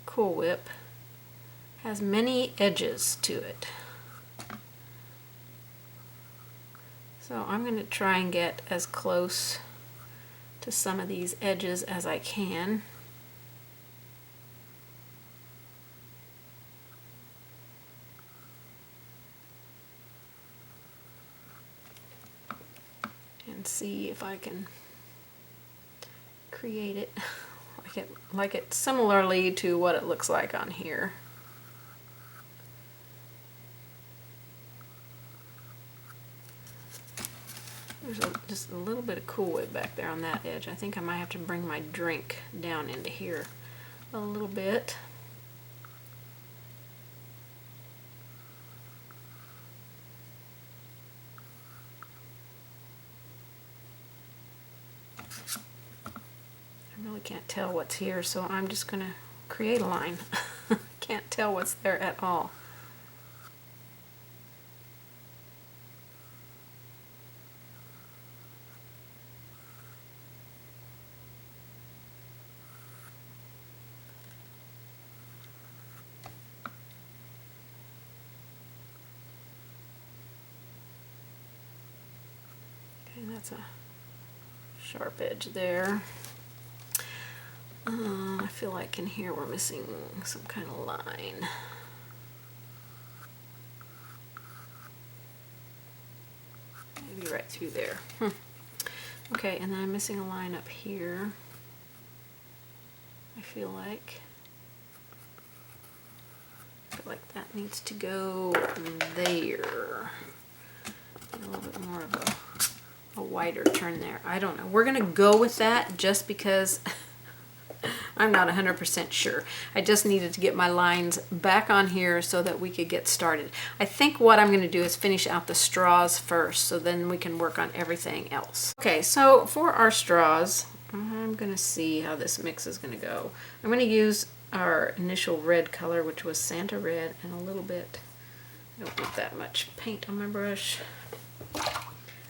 A: Cool Whip has many edges to it. So I'm going to try and get as close to some of these edges as I can. And see if I can create it like it similarly to what it looks like on here. There's just a little bit of Cool Whip back there on that edge. I think I might have to bring my drink down into here a little bit. I really can't tell what's here, so I'm just going to create a line. Can't tell what's there at all. Okay, that's a sharp edge there. I feel like in here we're missing some kind of line. Maybe right through there. Okay, and then I'm missing a line up here. I feel like that needs to go there. A little bit more of a wider turn there. I don't know. We're going to go with that just because I'm not 100% sure. I just needed to get my lines back on here so that we could get started. I think what I'm going to do is finish out the straws first, so then we can work on everything else. Okay, so for our straws, I'm going to see how this mix is going to go. I'm going to use our initial red color, which was Santa Red, and a little bit, I don't want that much paint on my brush.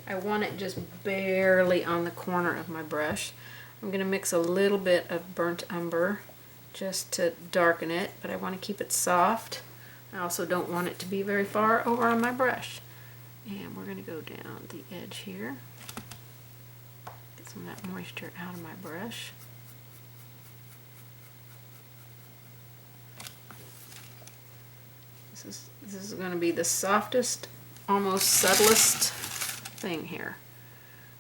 A: I want it just barely on the corner of my brush. I'm going to mix a little bit of burnt umber just to darken it, but I want to keep it soft. I also don't want it to be very far over on my brush. And we're going to go down the edge here. Get some of that moisture out of my brush. This is going to be the softest, almost subtlest thing here.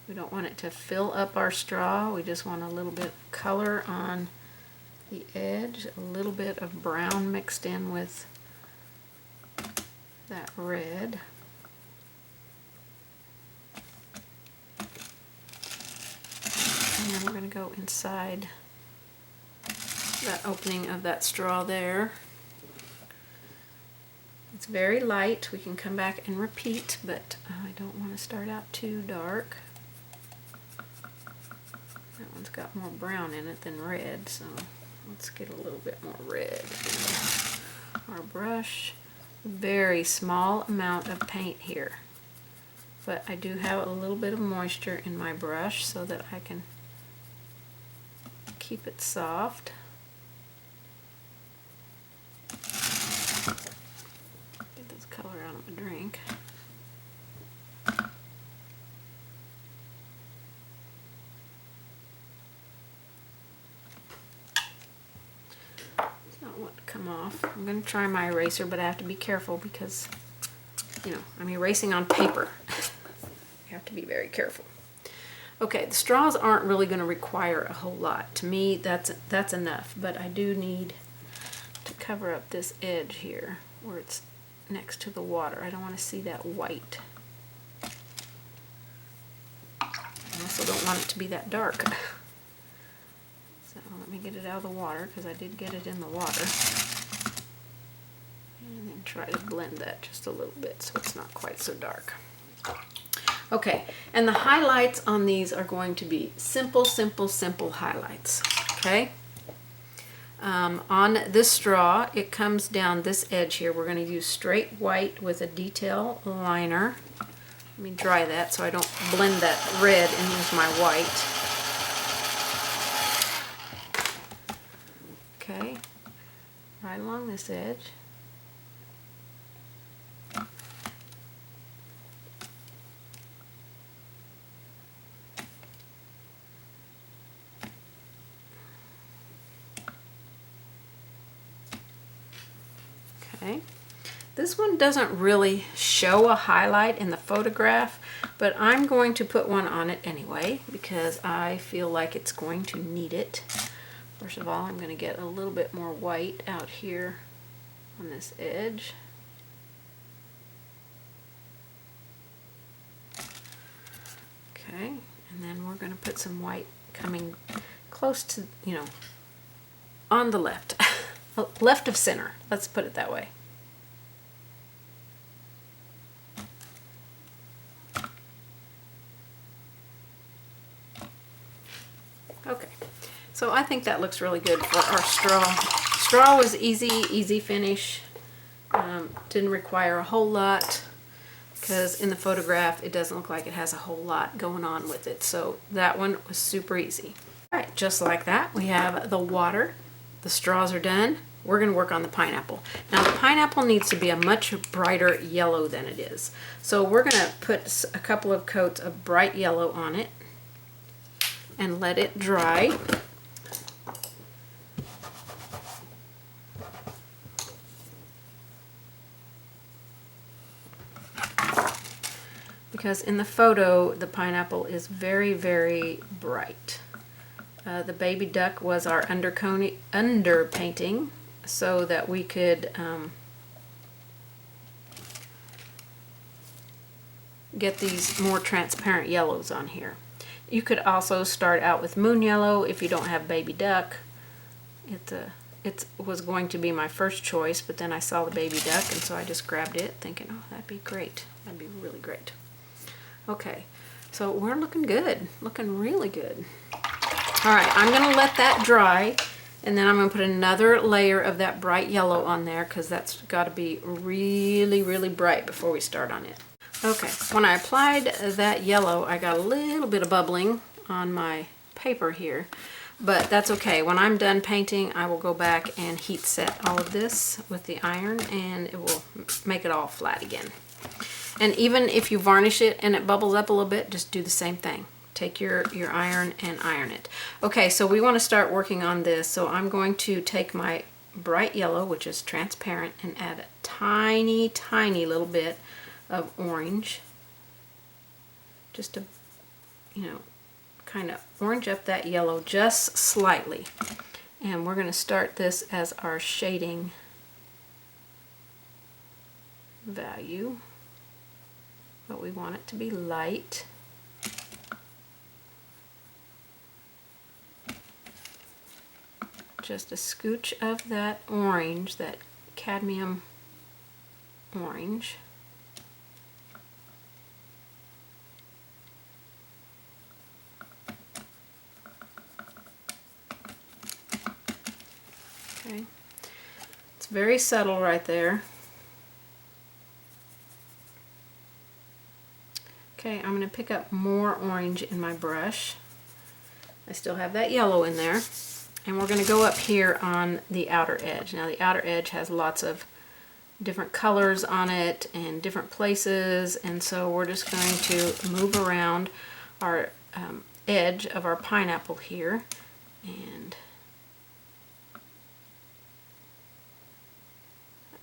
A: We don't want it to fill up our straw. We just want a little bit of color on the edge, a little bit of brown mixed in with that red. And then we're going to go inside that opening of that straw there. It's very light. We can come back and repeat, but I don't want to start out too dark. That one's got more brown in it than red, so let's get a little bit more red in our brush. Very small amount of paint here, but I do have a little bit of moisture in my brush so that I can keep it soft. Get this color out of my drink. Come off. I'm going to try my eraser, but I have to be careful because, you know, I'm erasing on paper. You have to be very careful. Okay, the straws aren't really going to require a whole lot. To me, that's enough, but I do need to cover up this edge here where it's next to the water. I don't want to see that white. I also don't want it to be that dark. So let me get it out of the water, because I did get it in the water. And then try to blend that just a little bit so it's not quite so dark. Okay, and the highlights on these are going to be simple, simple, simple highlights. Okay? On this straw, it comes down this edge here. We're going to use straight white with a detail liner. Let me dry that so I don't blend that red in with my white. Okay, right along this edge. Okay, this one doesn't really show a highlight in the photograph, but I'm going to put one on it anyway because I feel like it's going to need it. First of all, I'm going to get a little bit more white out here on this edge. Okay, and then we're going to put some white coming close to, you know, on the left. Left of center, let's put it that way. Okay, so I think that looks really good for our straw. Straw was easy finish. Didn't require a whole lot, because in the photograph it doesn't look like it has a whole lot going on with it. So that one was super easy. All right, just like that, we have the water. The straws are done. We're going to work on the pineapple. Now the pineapple needs to be a much brighter yellow than it is. So we're going to put a couple of coats of bright yellow on it and let it dry. Because in the photo, the pineapple is very, very bright. The baby duck was our underpainting so that we could get these more transparent yellows on here. You could also start out with moon yellow if you don't have baby duck. It was going to be my first choice, but then I saw the baby duck, and so I just grabbed it thinking, oh, that'd be great. That'd be really great. Okay, so we're looking good, looking really good. All right, I'm gonna let that dry, and then I'm gonna put another layer of that bright yellow on there, because that's gotta be really, really bright before we start on it. Okay, when I applied that yellow, I got a little bit of bubbling on my paper here, but that's okay. When I'm done painting, I will go back and heat set all of this with the iron, and it will make it all flat again. And even if you varnish it and it bubbles up a little bit, just do the same thing. Take your iron and iron it. Okay, so we want to start working on this. So I'm going to take my bright yellow, which is transparent, and add a tiny, tiny little bit of orange. Just to, kind of orange up that yellow just slightly. And we're going to start this as our shading value. But we want it to be light. Just a scooch of that orange, that cadmium orange. Okay, it's very subtle right there. Okay, I'm going to pick up more orange in my brush. I still have that yellow in there. And we're going to go up here on the outer edge. Now the outer edge has lots of different colors on it and different places, and so we're just going to move around our edge of our pineapple here, and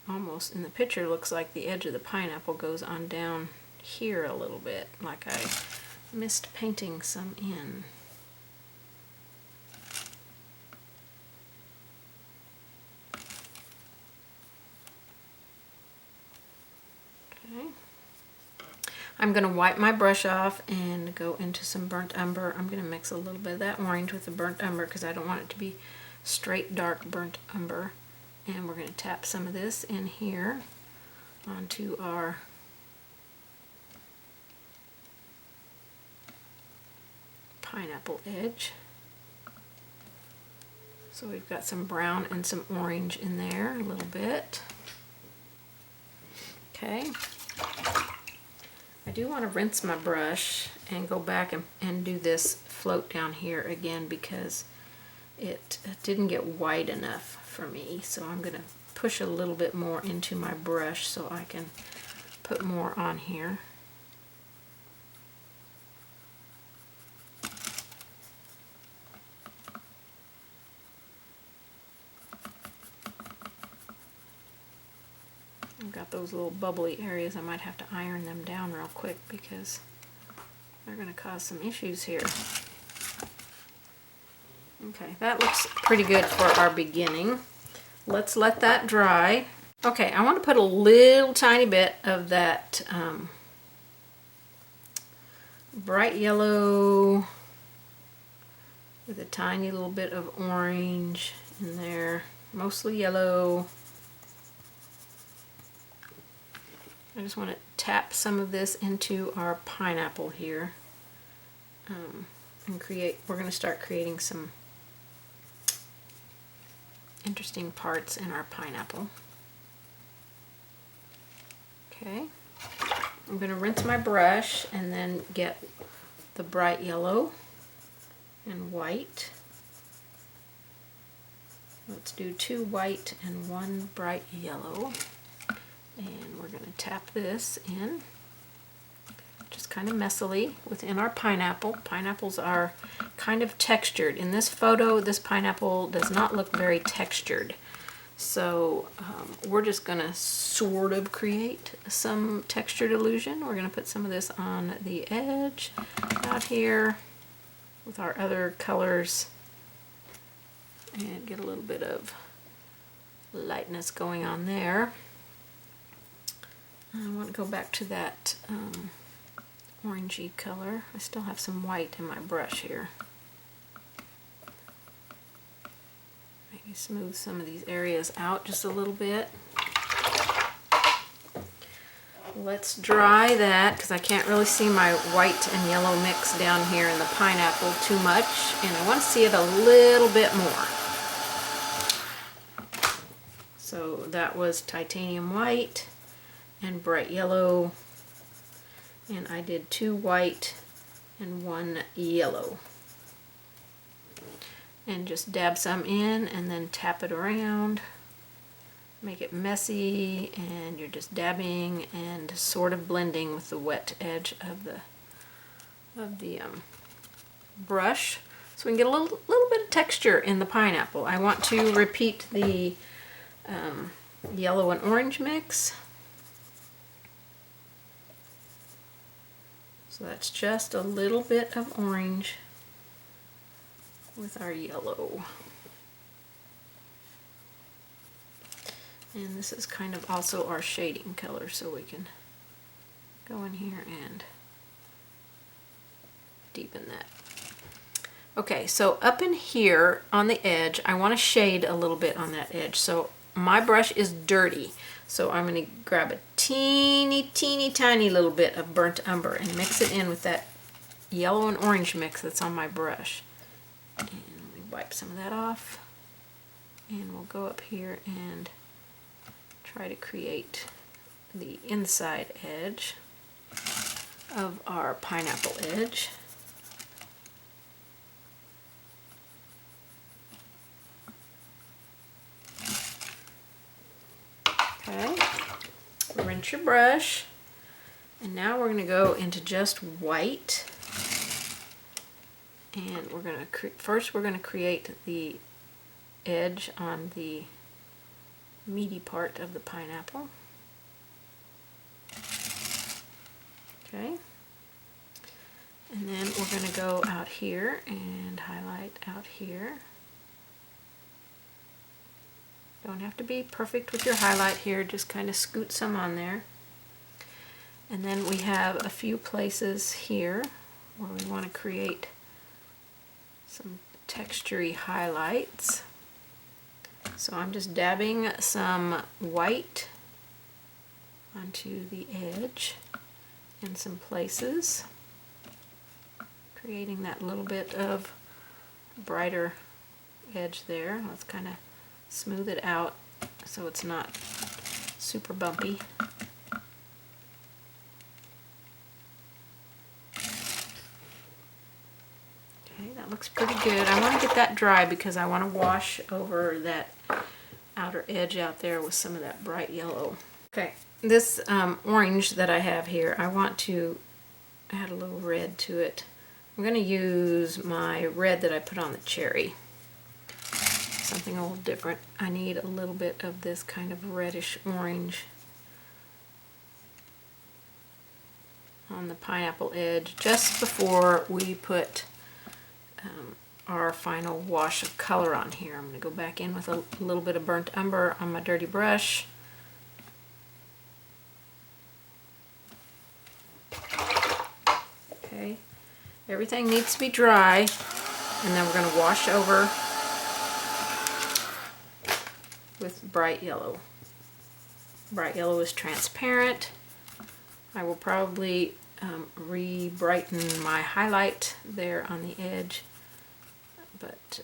A: almost in the picture looks like the edge of the pineapple goes on down here a little bit, like I missed painting some in. Okay. I'm going to wipe my brush off and go into some burnt umber. I'm going to mix a little bit of that orange with the burnt umber because I don't want it to be straight dark burnt umber. And we're going to tap some of this in here onto our pineapple edge. So we've got some brown and some orange in there a little bit. Okay. I do want to rinse my brush and go back and do this float down here again because it didn't get wide enough for me. So I'm going to push a little bit more into my brush so I can put more on here. I've got those little bubbly areas. I might have to iron them down real quick because they're going to cause some issues here. Okay, that looks pretty good for our beginning. Let's let that dry. Okay, I want to put a little tiny bit of that bright yellow with a tiny little bit of orange in there, mostly yellow. I just want to tap some of this into our pineapple here, and we're going to start creating some interesting parts in our pineapple. Okay, I'm going to rinse my brush and then get the bright yellow and white. Let's do 2 white and 1 bright yellow. And we're going to tap this in, just kind of messily within our pineapple. Pineapples are kind of textured. In this photo, this pineapple does not look very textured. So we're just going to sort of create some textured illusion. We're going to put some of this on the edge out here with our other colors and get a little bit of lightness going on there. I want to go back to that orangey color. I still have some white in my brush here. Maybe smooth some of these areas out just a little bit. Let's dry that because I can't really see my white and yellow mix down here in the pineapple too much, and I want to see it a little bit more. So that was titanium white and bright yellow, and I did 2 white and 1 yellow, and just dab some in and then tap it around, make it messy, and you're just dabbing and sort of blending with the wet edge of the brush so we can get a little bit of texture in the pineapple. I want to repeat the yellow and orange mix. So that's just a little bit of orange with our yellow. And this is kind of also our shading color, so we can go in here and deepen that. Okay, so up in here on the edge, I want to shade a little bit on that edge. So my brush is dirty, so I'm going to grab a teeny tiny little bit of burnt umber and mix it in with that yellow and orange mix that's on my brush. And let me wipe some of that off, and we'll go up here and try to create the inside edge of our pineapple edge. Okay, rinse your brush, and now we're going to go into just white, and we're going to first we're going to create the edge on the meaty part of the pineapple. Okay, and then we're going to go out here and highlight out here. Don't have to be perfect with your highlight here, just kind of scoot some on there. And then we have a few places here where we want to create some textury highlights. So I'm just dabbing some white onto the edge in some places, creating that little bit of brighter edge there. Let's kind of smooth it out so it's not super bumpy. Okay, that looks pretty good. I want to get that dry because I want to wash over that outer edge out there with some of that bright yellow. Okay, this orange that I have here, I want to add a little red to it. I'm going to use my red that I put on the cherry. Something a little different. I need a little bit of this kind of reddish orange on the pineapple edge just before we put our final wash of color on here. I'm going to go back in with a little bit of burnt umber on my dirty brush. Okay, everything needs to be dry, and then we're going to wash over with bright yellow. Bright yellow is transparent. I will probably re-brighten my highlight there on the edge, but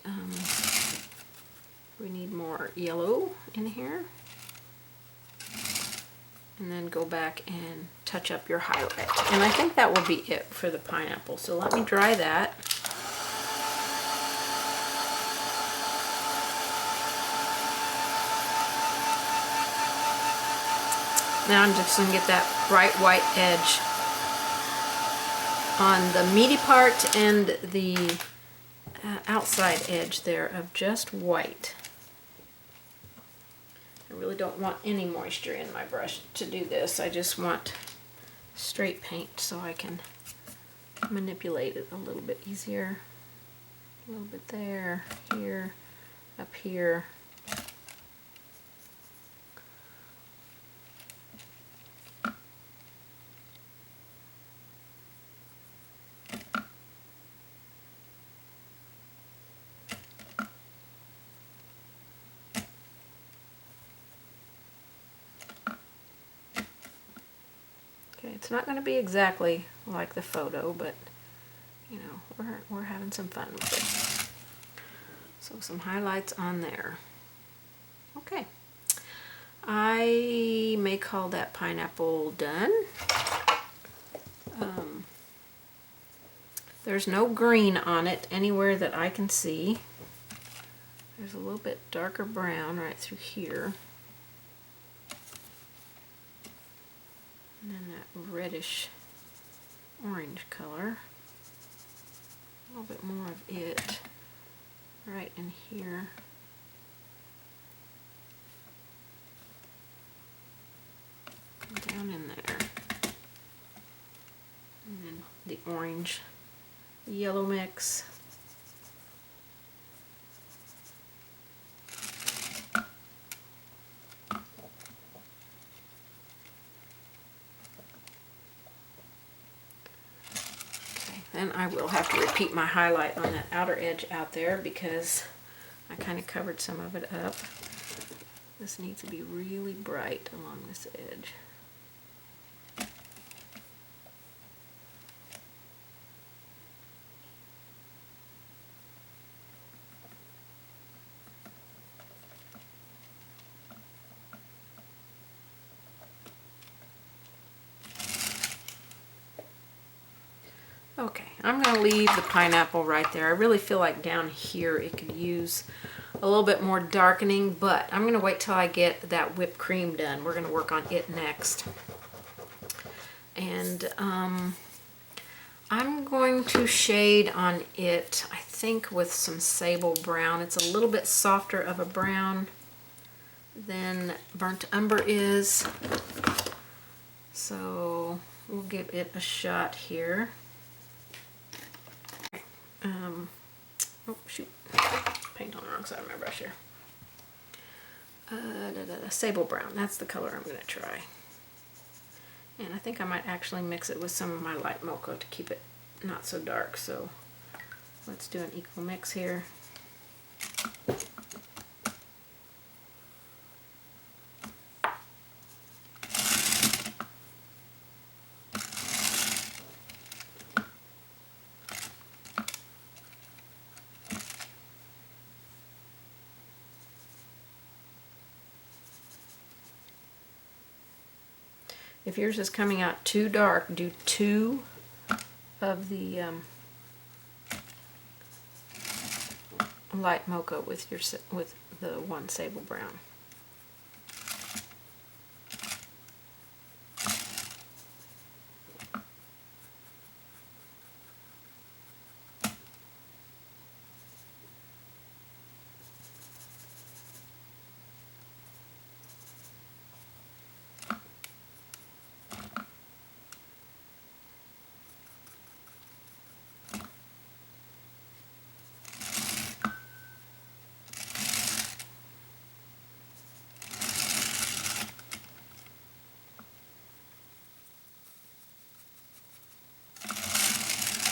A: we need more yellow in here. And then go back and touch up your highlight. And I think that will be it for the pineapple. So let me dry that. Now I'm just going to get that bright white edge on the meaty part and the outside edge there of just white. I really don't want any moisture in my brush to do this. I just want straight paint so I can manipulate it a little bit easier. A little bit there, here, up here. Okay, it's not going to be exactly like the photo, but you know, we're having some fun with it. So some highlights on there. Okay, I may call that pineapple done. There's no green on it anywhere that I can see. There's a little bit darker brown right through here. And then that reddish orange color. A little bit more of it right in here. Down in there. And then the orange yellow mix. Then I will have to repeat my highlight on that outer edge out there because I kind of covered some of it up. This needs to be really bright along this edge. Okay, I'm going to leave the pineapple right there. I really feel like down here it could use a little bit more darkening, but I'm going to wait till I get that whipped cream done. We're going to work on it next. And I'm going to shade on it, I think, with some sable brown. It's a little bit softer of a brown than burnt umber is. So we'll give it a shot here. Oh shoot, paint on the wrong side of my brush here. Sable brown, that's the color I'm going to try. And I think I might actually mix it with some of my light mocha to keep it not so dark. So let's do an equal mix here. If yours is coming out too dark, do 2 of the light mocha with the 1 sable brown.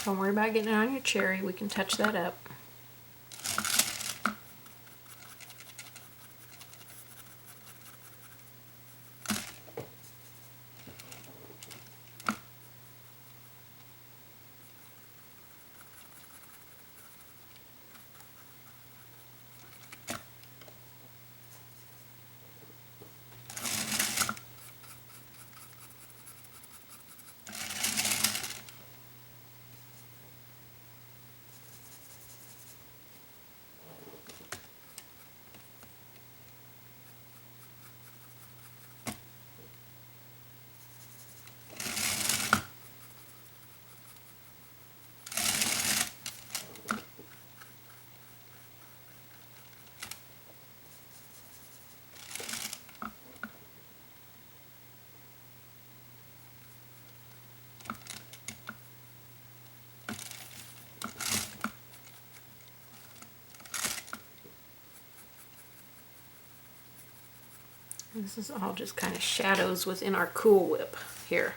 A: Don't worry about getting it on your cherry. We can touch that up. This is all just kind of shadows within our Cool Whip here.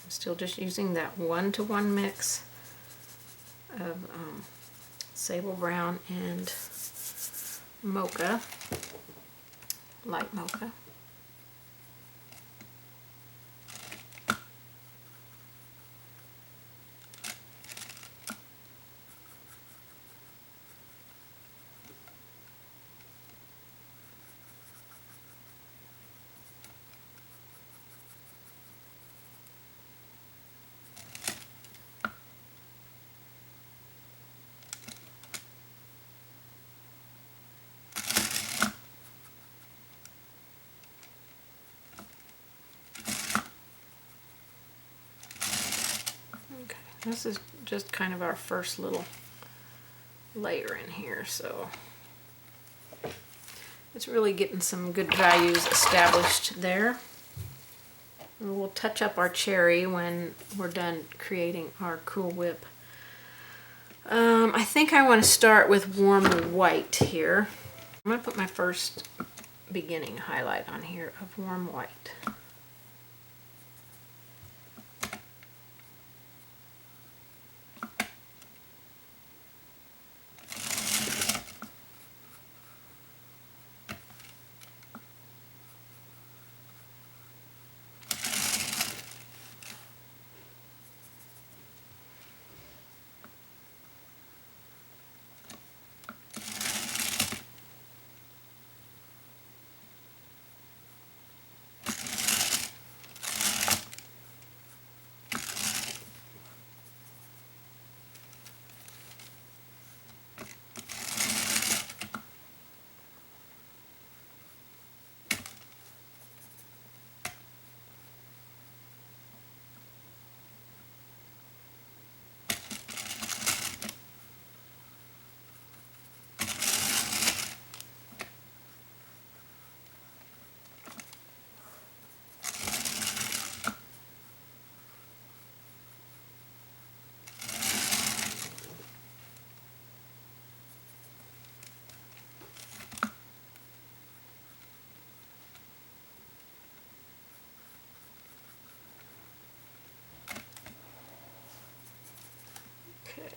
A: I'm still just using that 1-to-1 mix of sable brown and mocha, light mocha. This is just kind of our first little layer in here, so it's really getting some good values established there. And we'll touch up our cherry when we're done creating our Cool Whip. I think I want to start with warm white here. I'm going to put my first beginning highlight on here of warm white.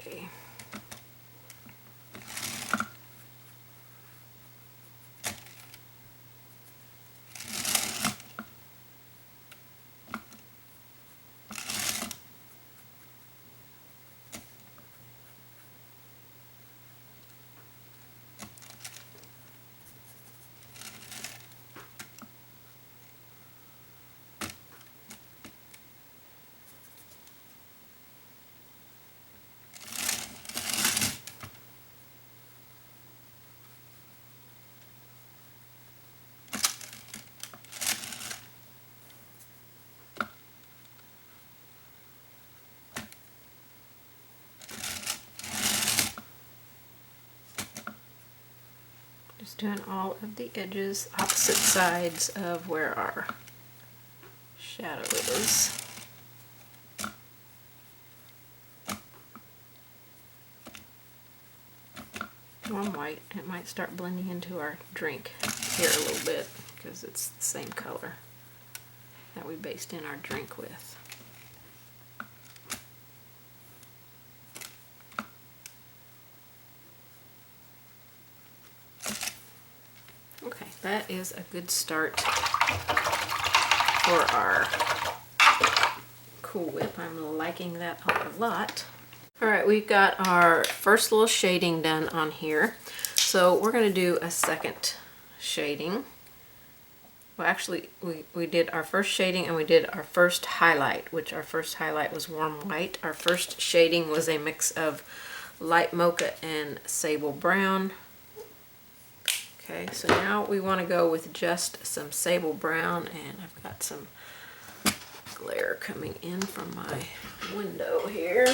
A: Okay. Just doing all of the edges, opposite sides of where our shadow is. Warm white, it might start blending into our drink here a little bit because it's the same color that we based in our drink with. Okay, that is a good start for our Cool Whip. I'm liking that a lot. All right, we've got our first little shading done on here. So we're going to do a second shading. Well, actually, we did our first shading and we did our first highlight, which our first highlight was warm white. Our first shading was a mix of light mocha and sable brown. Okay, so now we want to go with just some sable brown, and I've got some glare coming in from my window here.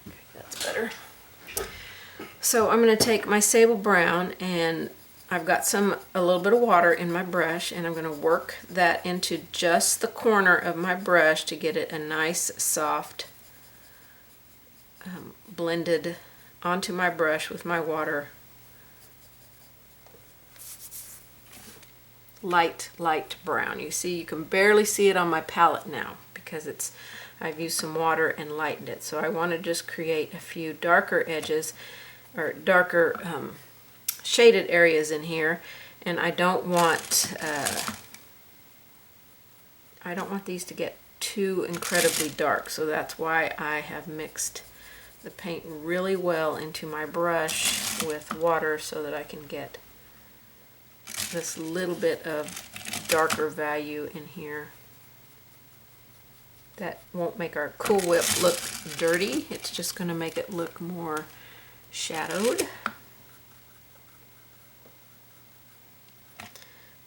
A: Okay, that's better. So I'm going to take my sable brown and I've got a little bit of water in my brush, and I'm going to work that into just the corner of my brush to get it a nice soft blended onto my brush with my water. Light brown. You see, you can barely see it on my palette now because I've used some water and lightened it. So I want to just create a few darker edges or darker shaded areas in here, and I don't want these to get too incredibly dark. So that's why I have mixed the paint really well into my brush with water so that I can get this little bit of darker value in here. That won't make our Cool Whip look dirty. It's just going to make it look more shadowed.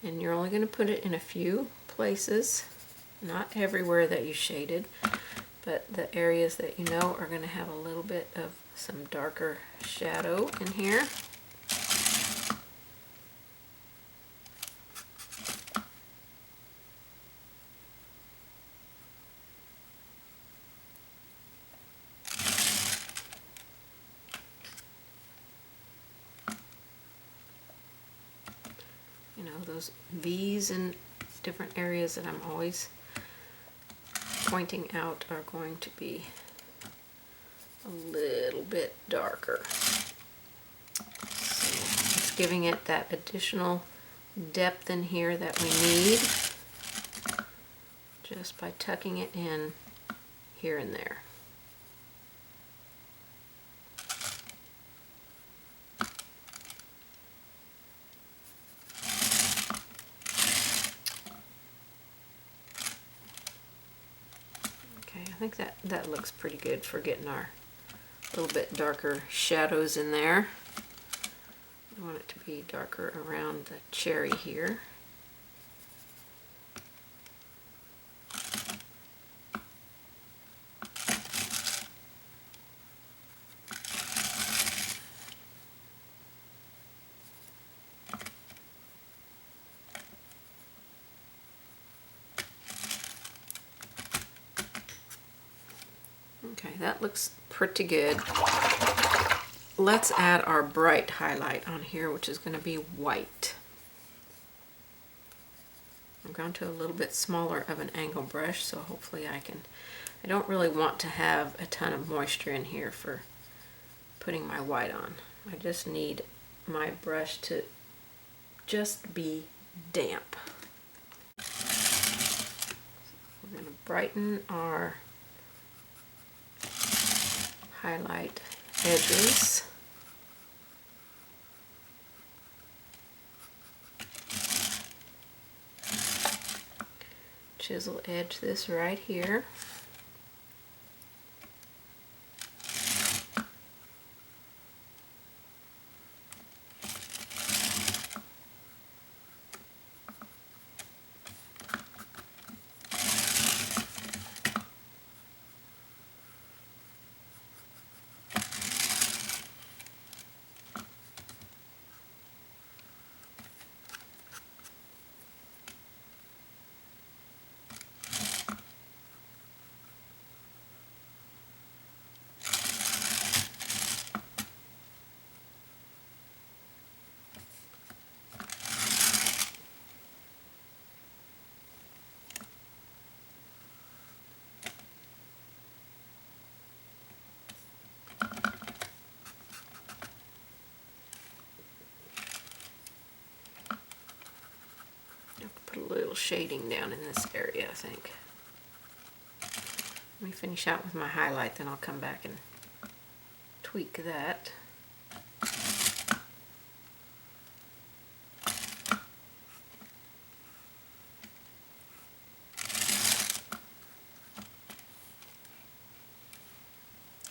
A: And you're only going to put it in a few places, not everywhere that you shaded, but the areas that you know are going to have a little bit of some darker shadow in here. You know, those V's in different areas that I'm always pointing out are going to be a little bit darker. So it's giving it that additional depth in here that we need just by tucking it in here and there. I think that looks pretty good for getting our little bit darker shadows in there. I want it to be darker around the cherry here. Okay, that looks pretty good. Let's add our bright highlight on here, which is going to be white. I'm going to a little bit smaller of an angle brush, so hopefully I don't really want to have a ton of moisture in here for putting my white on. I just need my brush to just be damp. We're going to brighten our highlight edges. Chisel edge this right here. Put a little shading down in this area, I think. Let me finish out with my highlight, then I'll come back and tweak that.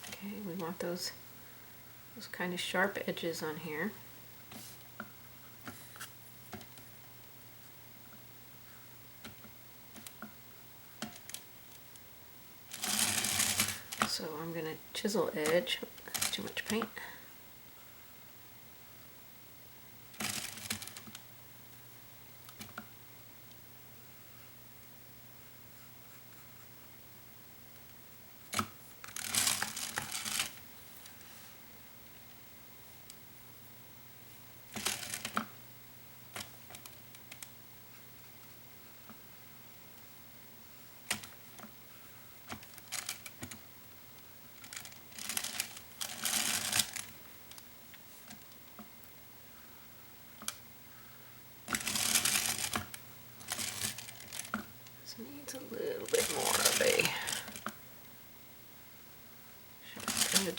A: Okay, we want those kind of sharp edges on here. So I'm going to chisel edge. That's too much paint.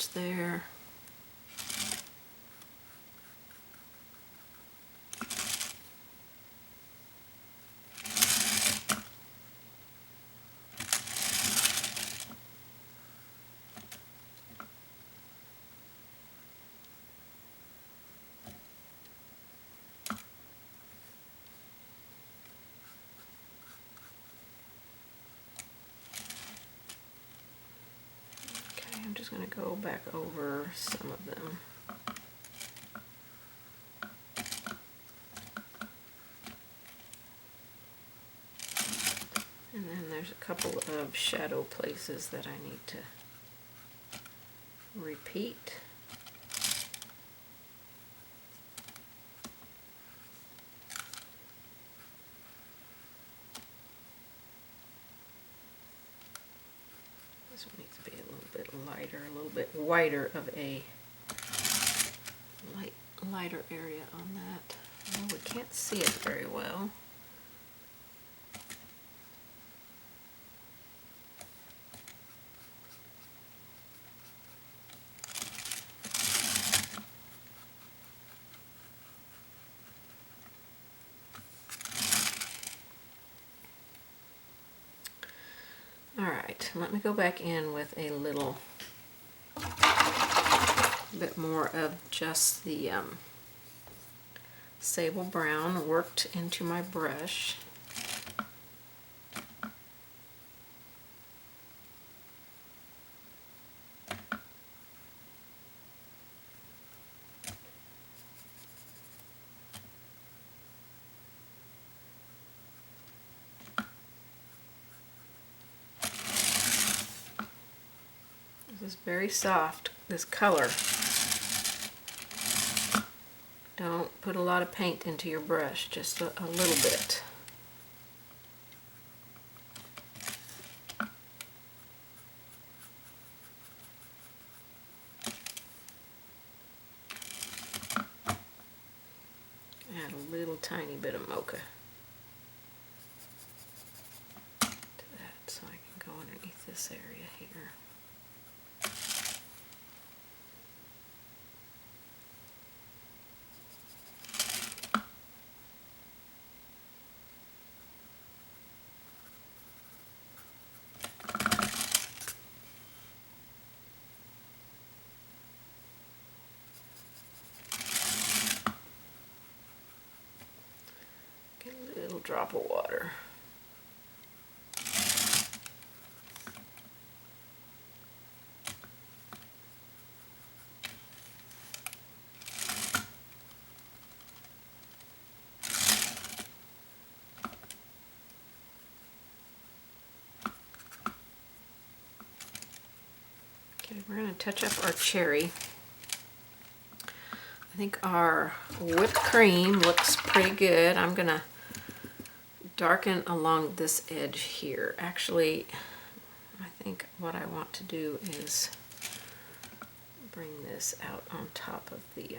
A: much there. I'm just going to go back over some of them. And then there's a couple of shadow places that I need to repeat. This one needs to be a little bit lighter, a little bit wider of a lighter area on that. Well, we can't see it very well. Alright, let me go back in with a little bit more of just the sable brown worked into my brush. This is very soft, this color. Don't put a lot of paint into your brush, just a little bit. Add a little tiny bit of mocha to that so I can go underneath this area here. Get a little drop of water. Okay, we're going to touch up our cherry. I think our whipped cream looks pretty good. I'm going to darken along this edge here. Actually, I think what I want to do is bring this out on top of the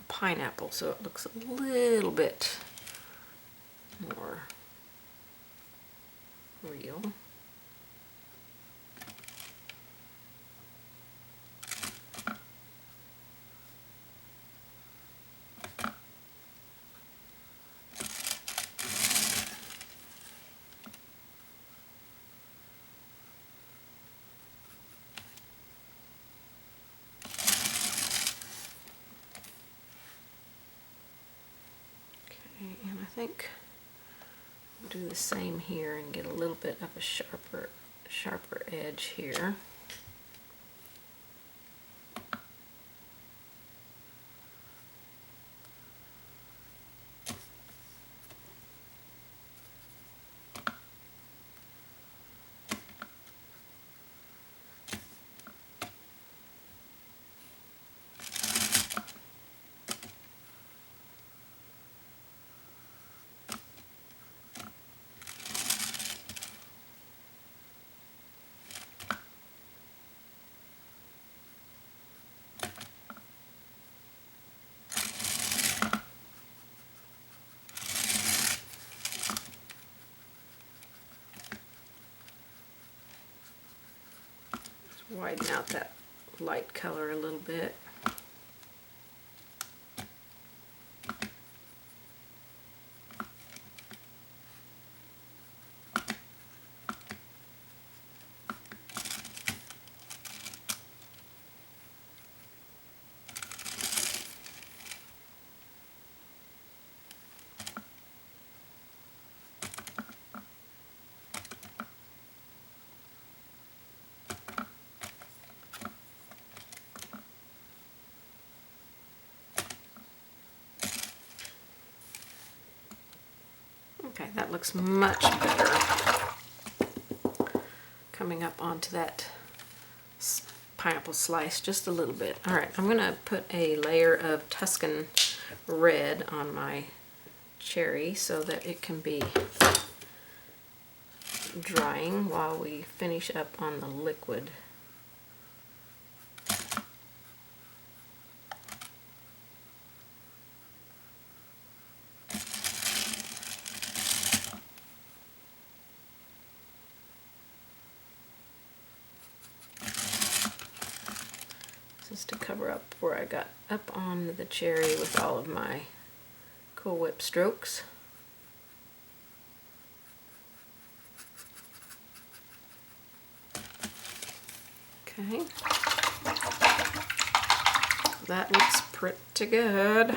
A: pineapple so it looks a little bit more real. And I think I'll do the same here and get a little bit of a sharper edge here. widen out that light color a little bit. Okay, that looks much better. Coming up onto that pineapple slice just a little bit. All right, I'm gonna put a layer of Tuscan red on my cherry so that it can be drying while we finish up on the liquid. Just to cover up where I got up on the cherry with all of my Cool Whip strokes. Okay. That looks pretty good.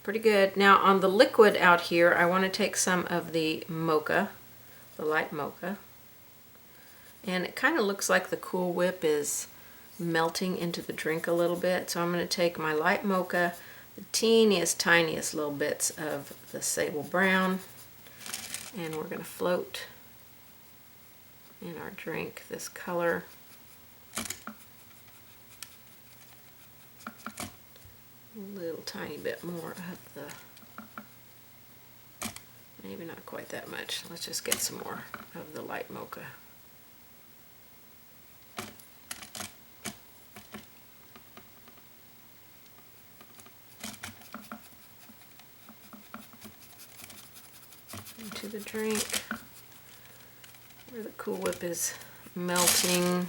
A: Pretty good. Now on the liquid out here, I want to take some of the mocha, the light mocha. And it kind of looks like the Cool Whip is melting into the drink a little bit. So I'm going to take my light mocha, the teeniest, tiniest little bits of the sable brown, and we're going to float in our drink this color. A little tiny bit more of the, maybe not quite that much. Let's just get some more of the light mocha. Into the drink where the Cool Whip is melting.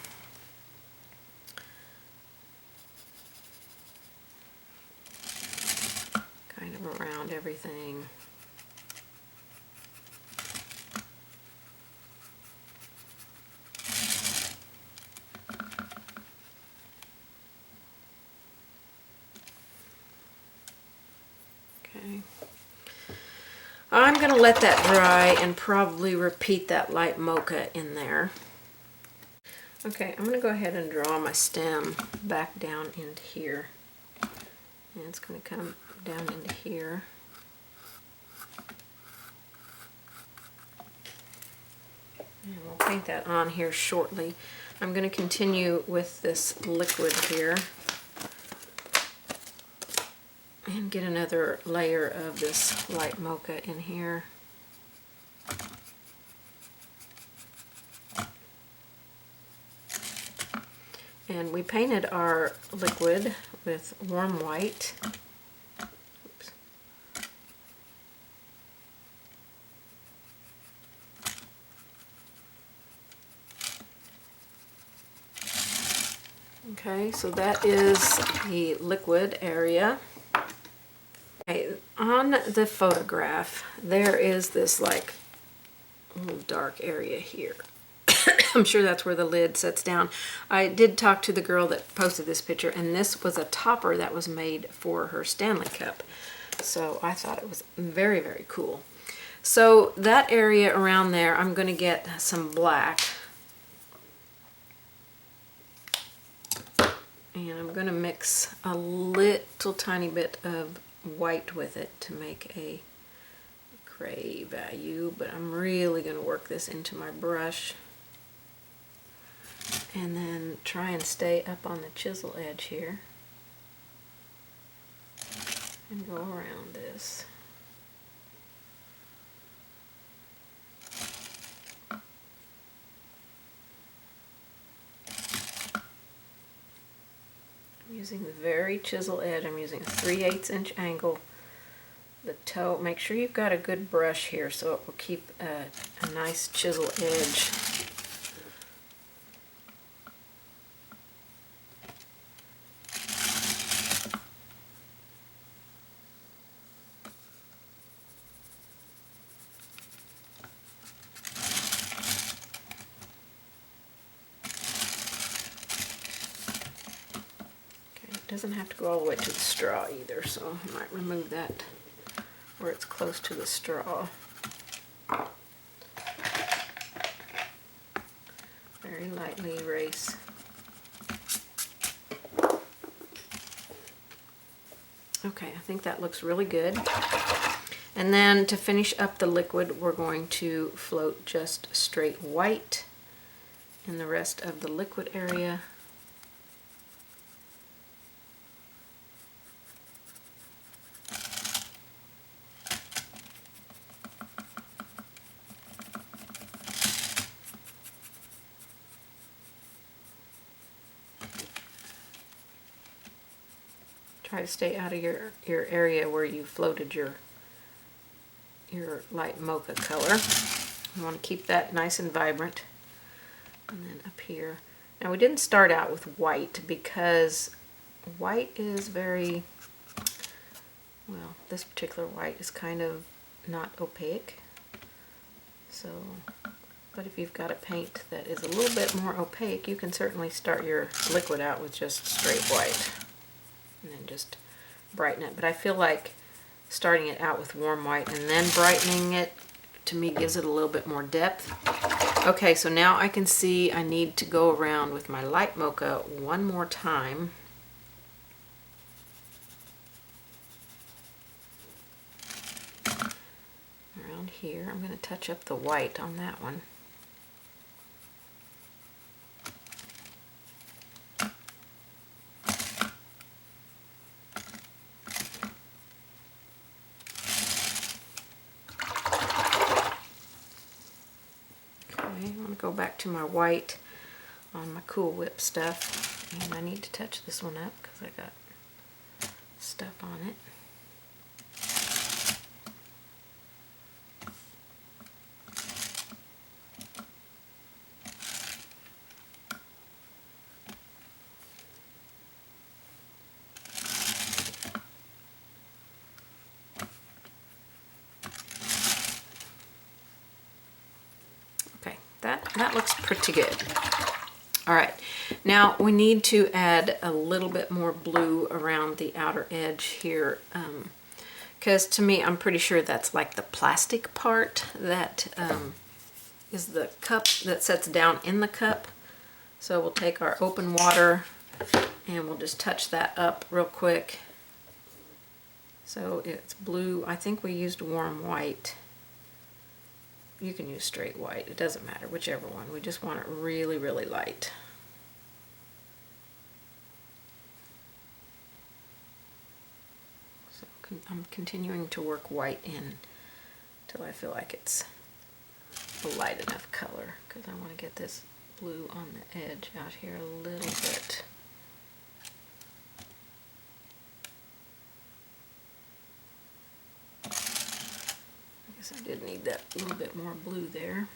A: Kind of around everything. Okay. I'm going to let that dry and probably repeat that light mocha in there. Okay, I'm going to go ahead and draw my stem back down into here. And it's going to come down into here. And we'll paint that on here shortly. I'm going to continue with this liquid here and get another layer of this light mocha in here. And we painted our liquid with warm white. Oops. Okay, so that is the liquid area. Okay, on the photograph, there is this like little dark area here. I'm sure that's where the lid sets down. I did talk to the girl that posted this picture, and this was a topper that was made for her Stanley Cup. So I thought it was very, very cool. So that area around there, I'm going to get some black. And I'm going to mix a little tiny bit of white with it to make a gray value, but I'm really going to work this into my brush and then try and stay up on the chisel edge here and go around this. I'm using the very chisel edge. I'm using a 3/8 inch angle. The toe, make sure you've got a good brush here so it will keep a nice chisel edge. doesn't have to go all the way to the straw either, so I might remove that where it's close to the straw. Very lightly erase. Okay, I think that looks really good. And then to finish up the liquid, we're going to float just straight white in the rest of the liquid area. Try to stay out of your area where you floated your light mocha color. You want to keep that nice and vibrant. And then up here. Now we didn't start out with white because white is very, well, this particular white is kind of not opaque. So, but if you've got a paint that is a little bit more opaque, you can certainly start your liquid out with just straight white and then just brighten it. But I feel like starting it out with warm white and then brightening it, to me, gives it a little bit more depth. Okay, so now I can see I need to go around with my light mocha one more time. Around here, I'm going to touch up the white on that one. Go back to my white on my Cool Whip stuff, and I need to touch this one up because I got stuff on it. That looks pretty good. All right, now we need to add a little bit more blue around the outer edge here, because to me, I'm pretty sure that's like the plastic part that is the cup that sets down in the cup. So we'll take our open water and we'll just touch that up real quick. So it's blue. I think we used warm white. You can use straight white, it doesn't matter, whichever one. We just want it really, really light. So I'm continuing to work white in until I feel like it's a light enough color, because I want to get this blue on the edge out here a little bit. I did need that little bit more blue there.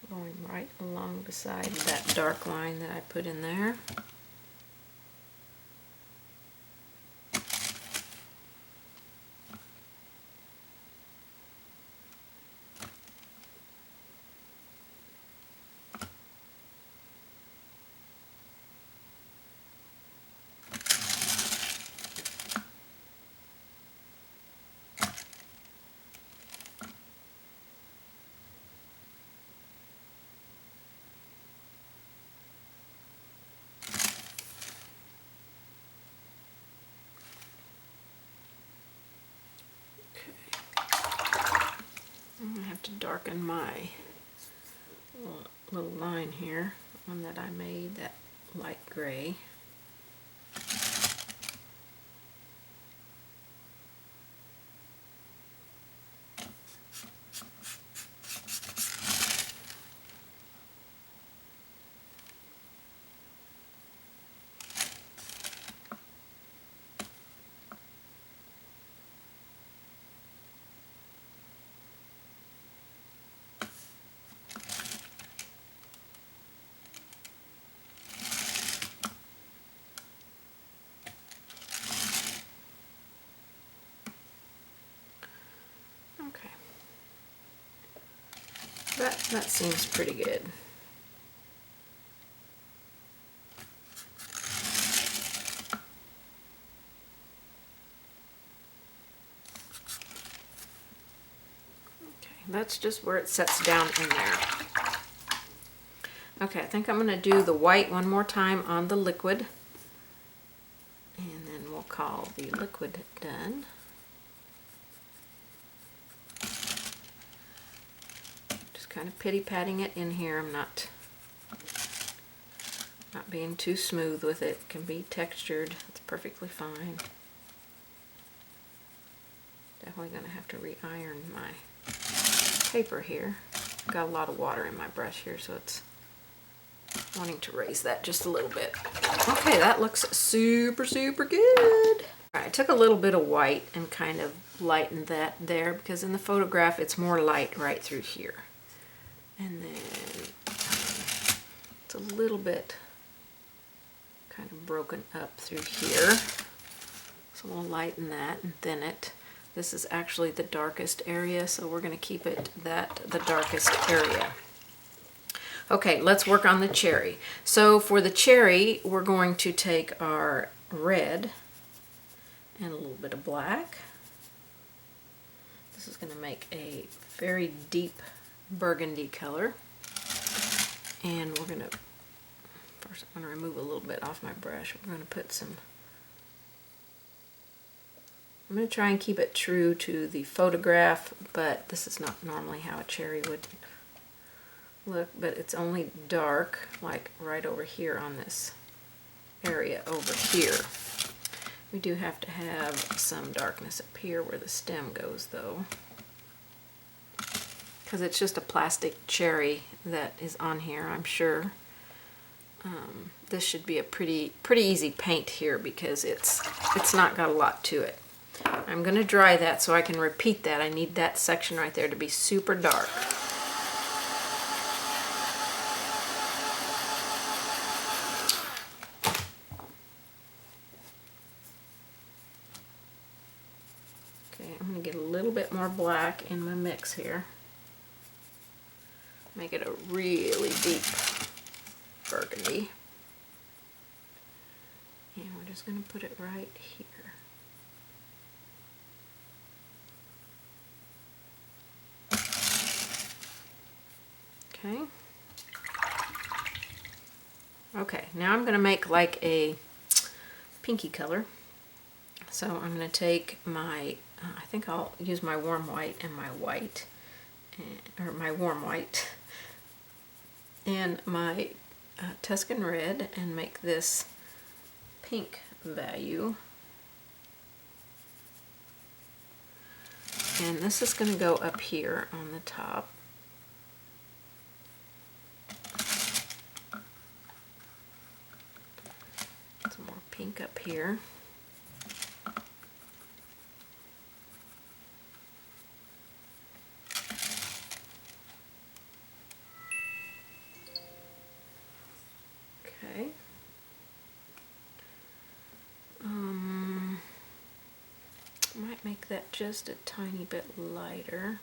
A: Going right along beside that dark line that I put in there. I'm going to have to darken my little line here, one that I made, that light gray. Okay. That seems pretty good. that's just where it sets down in there. Okay, I think I'm going to do the white one more time on the liquid. And then we'll call the liquid done. Just kind of pity-patting it in here. I'm not being too smooth with it. It can be textured. It's perfectly fine. Definitely going to have to re-iron my paper here. I've got a lot of water in my brush here, so it's wanting to raise that just a little bit. Okay, that looks super, super good. All right, I took a little bit of white and kind of lightened that there because in the photograph it's more light right through here. And then it's a little bit kind of broken up through here. So we'll lighten that and thin it. This is actually the darkest area, so we're going to keep it the darkest area. Okay, let's work on the cherry. So for the cherry, we're going to take our red and a little bit of black. This is going to make a very deep burgundy color. And we're going to, first I'm going to remove a little bit off my brush. We're going to put some, I'm going to try and keep it true to the photograph, but this is not normally how a cherry would look, but it's only dark, like right over here on this area over here. We do have to have some darkness up here where the stem goes though, because it's just a plastic cherry that is on here, I'm sure. This should be a pretty easy paint here because it's not got a lot to it. I'm going to dry that so I can repeat that. I need that section right there to be super dark. Okay, I'm going to get a little bit more black in my mix here. Make it a really deep burgundy. And we're just going to put it right here. Okay. Okay, now I'm going to make like a pinky color. So I'm going to take my, I think I'll use my warm white and my white, or my warm white, and my Tuscan red and make this pink value. And this is going to go up here on the top. Some more pink up here. Okay. Might make that just a tiny bit lighter.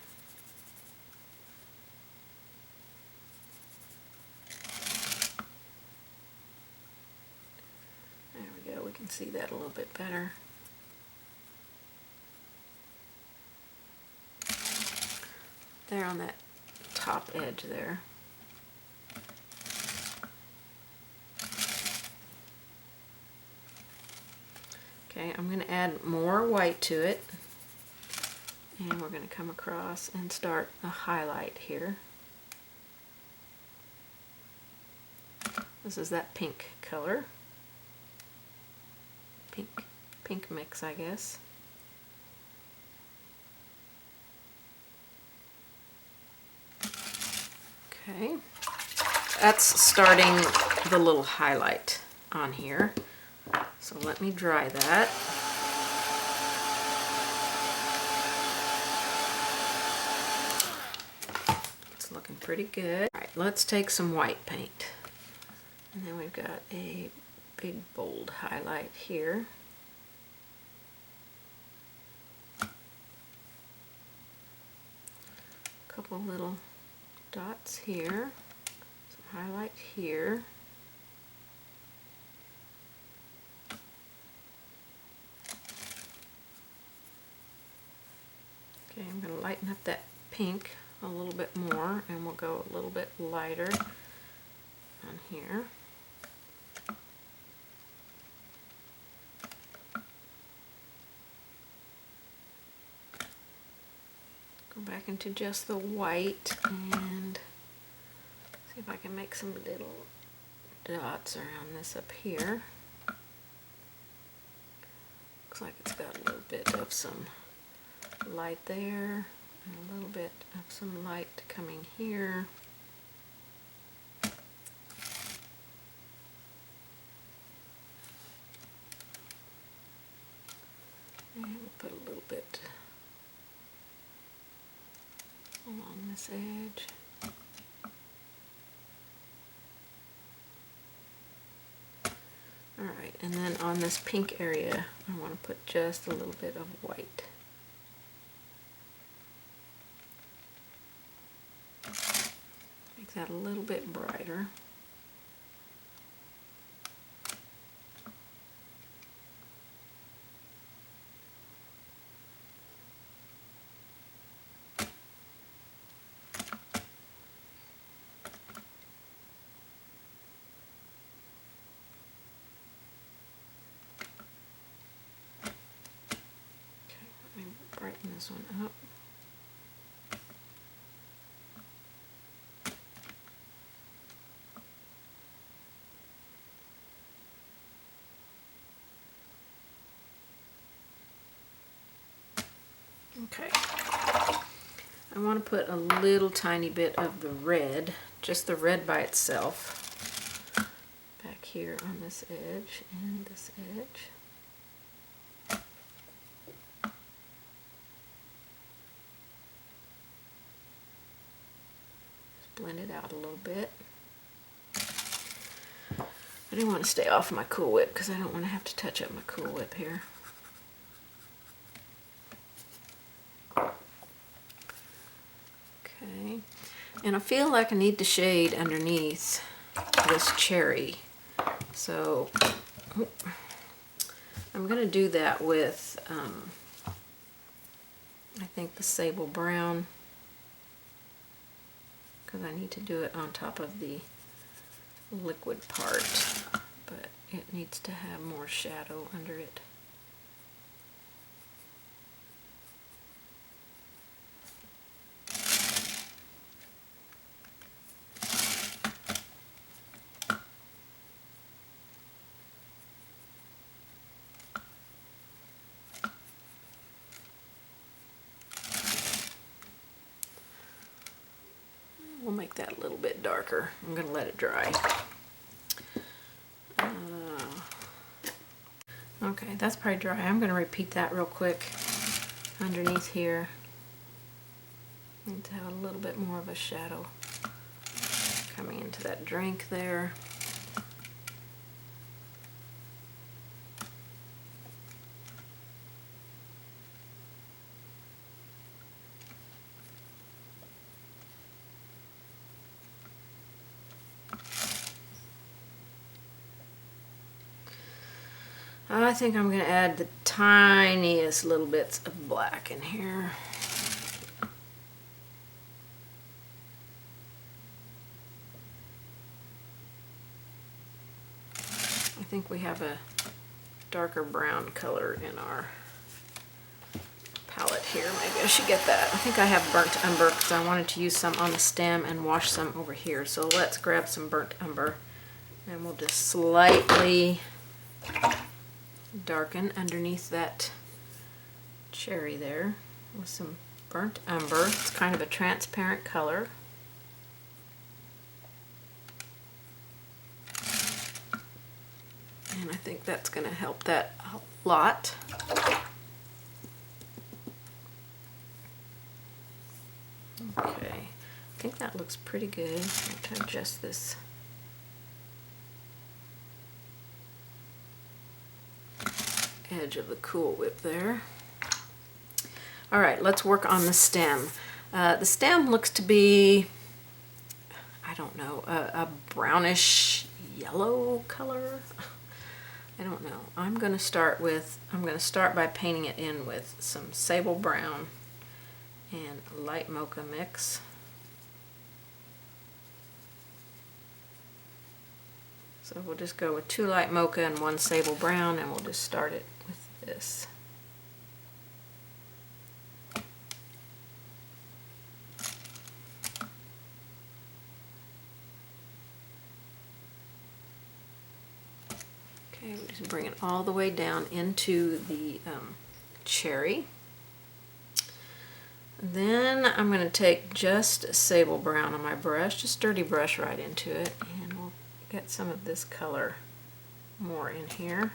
A: There we go, we can see that a little bit better. There on that top edge there. Okay, I'm going to add more white to it, and we're going to come across and start a highlight here. This is that pink color. Pink mix, I guess. Okay, that's starting the little highlight on here. So let me dry that. It's looking pretty good. All right, let's take some white paint. And then we've got a big bold highlight here. A couple little dots here. Some highlight here. Okay, I'm going to lighten up that pink a little bit more, and we'll go a little bit lighter on here. Go back into just the white and see if I can make some little dots around this up here. Looks like it's got a little bit of some light there, and a little bit of some light coming here. And we'll put a little bit along this edge. Alright, and then on this pink area, I want to put just a little bit of white. Make that a little bit brighter. Brighten this one up. Okay. I want to put a little tiny bit of the red, just the red by itself, back here on this edge and this edge. Blend it out a little bit. I do want to stay off my Cool Whip because I don't want to have to touch up my Cool Whip here. Okay, and I feel like I need to shade underneath this cherry, so I'm going to do that with I think the sable brown, because I need to do it on top of the liquid part, but it needs to have more shadow under it. We'll make that a little bit darker. I'm going to let it dry. Okay, that's probably dry. I'm going to repeat that real quick underneath here. Need to have a little bit more of a shadow coming into that drink there. I think I'm going to add the tiniest little bits of black in here. I think we have a darker brown color in our palette here. Maybe I should get that. I think I have burnt umber because I wanted to use some on the stem and wash some over here. So let's grab some burnt umber and we'll just slightly darken underneath that cherry there with some burnt umber. It's kind of a transparent color. And I think that's going to help that a lot. Okay, I think that looks pretty good. I'm going to adjust this edge of the Cool Whip there. All right, let's work on the stem. The stem looks to be, I don't know, a brownish yellow color. I don't know. I'm going to start by painting it in with some sable brown and light mocha mix. So we'll just go with 2 light mocha and 1 sable brown, and we'll just start it with this. Okay, we just bring it all the way down into the cherry. Then I'm going to take just sable brown on my brush, just dirty brush right into it, and we'll get some of this color more in here.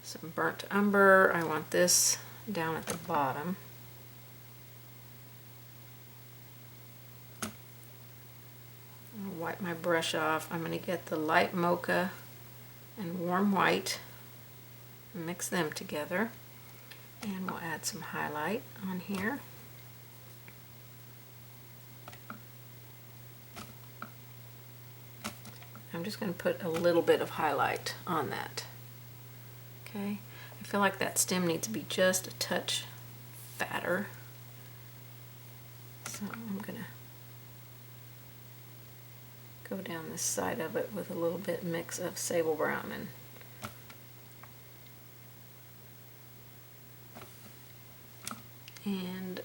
A: Some burnt umber. I want this down at the bottom. I'll wipe my brush off. I'm going to get the light mocha and warm white, mix them together, and we'll add some highlight on here. I'm just going to put a little bit of highlight on that. Okay, I feel like that stem needs to be just a touch fatter, so I'm going to go down this side of it with a little bit mix of sable brown and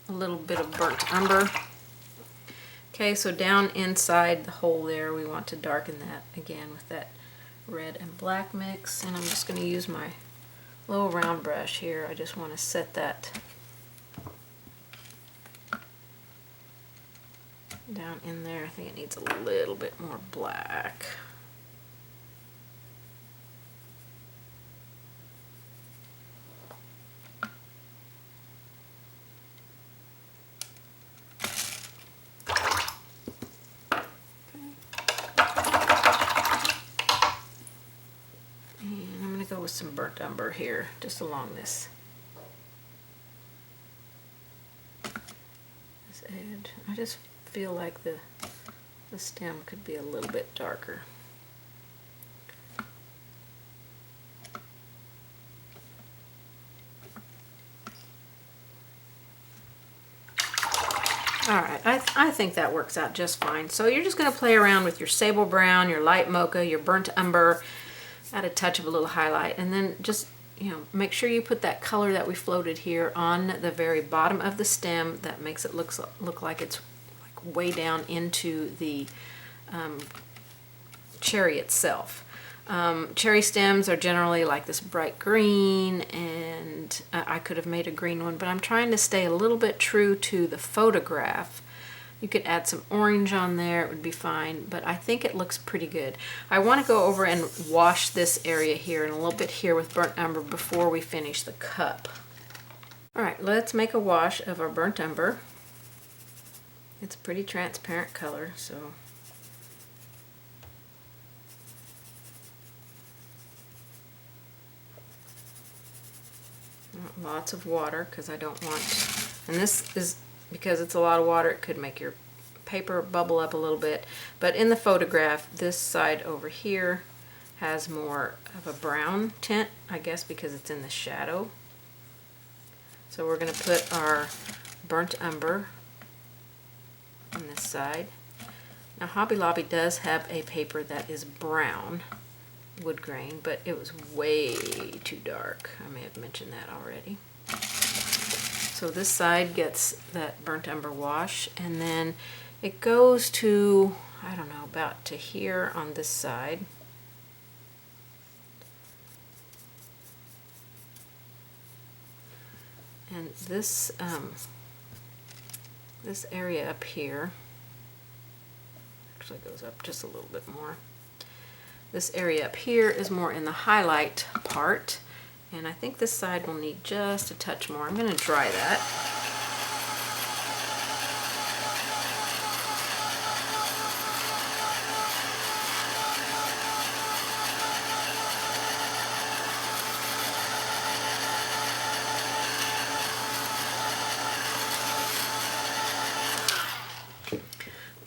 A: a little bit of burnt umber. Okay, so down inside the hole there, we want to darken that again with that red and black mix, and I'm just going to use my little round brush here. I just want to set that down in there. I think it needs a little bit more black. Go with some burnt umber here, just along this edge. I just feel like the stem could be a little bit darker. Alright, I think that works out just fine. So you're just going to play around with your sable brown, your light mocha, your burnt umber, add a touch of a little highlight, and then just, you know, make sure you put that color that we floated here on the very bottom of the stem. That makes it look like it's like way down into the cherry itself. Cherry stems are generally like this bright green, and I could have made a green one, but I'm trying to stay a little bit true to the photograph. You could add some orange on there, it would be fine, but I think it looks pretty good. I want to go over and wash this area here and a little bit here with burnt umber before we finish the cup. Alright, let's make a wash of our burnt umber. It's a pretty transparent color, so lots of water because I don't want, and this is because it's a lot of water, it could make your paper bubble up a little bit. But in the photograph, this side over here has more of a brown tint, I guess because it's in the shadow. So we're going to put our burnt umber on this side. Now Hobby Lobby does have a paper that is brown, wood grain, but it was way too dark. I may have mentioned that already. So this side gets that burnt umber wash, and then it goes to, I don't know, about to here on this side. And this this area up here actually goes up just a little bit more. This area up here is more in the highlight part. And I think this side will need just a touch more. I'm going to dry that.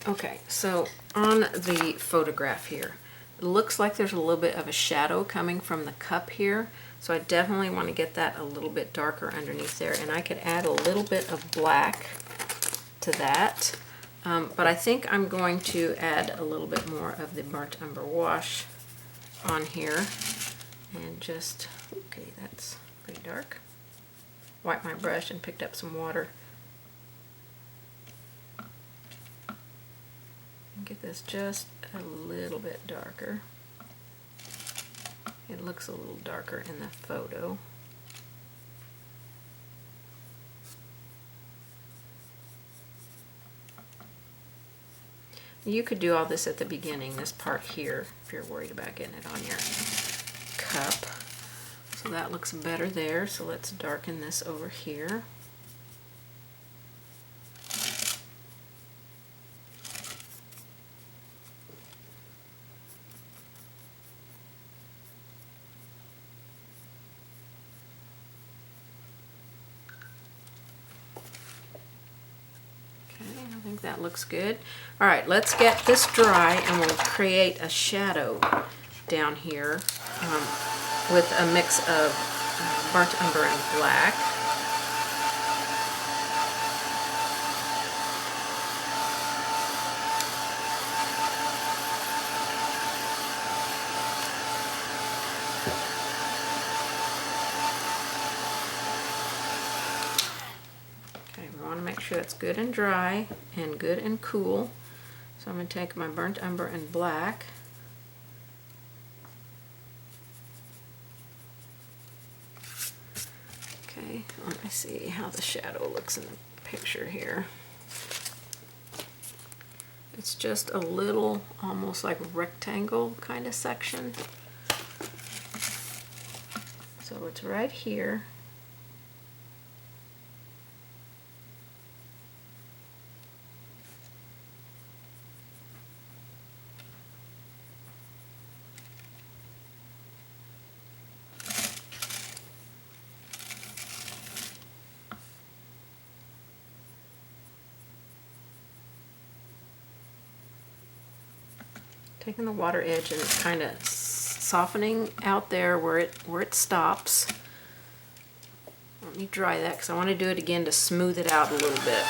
A: Okay, so on the photograph here, it looks like there's a little bit of a shadow coming from the cup here. So I definitely want to get that a little bit darker underneath there, and I could add a little bit of black to that. But I think I'm going to add a little bit more of the burnt umber wash on here. And just, okay, that's pretty dark. Wipe my brush and picked up some water. Get this just a little bit darker. It looks a little darker in the photo. You could do all this at the beginning, this part here, if you're worried about getting it on your cup. So that looks better there, so let's darken this over here. I think that looks good. All right, let's get this dry and we'll create a shadow down here with a mix of burnt umber and black. Make sure that's good and dry and good and cool. So I'm going to take my burnt umber and black. Okay, let me see how the shadow looks in the picture here. It's just a little, almost like rectangle kind of section. So it's right here. Taking the water edge and kind of softening out there where it stops. Let me dry that because I want to do it again to smooth it out a little bit.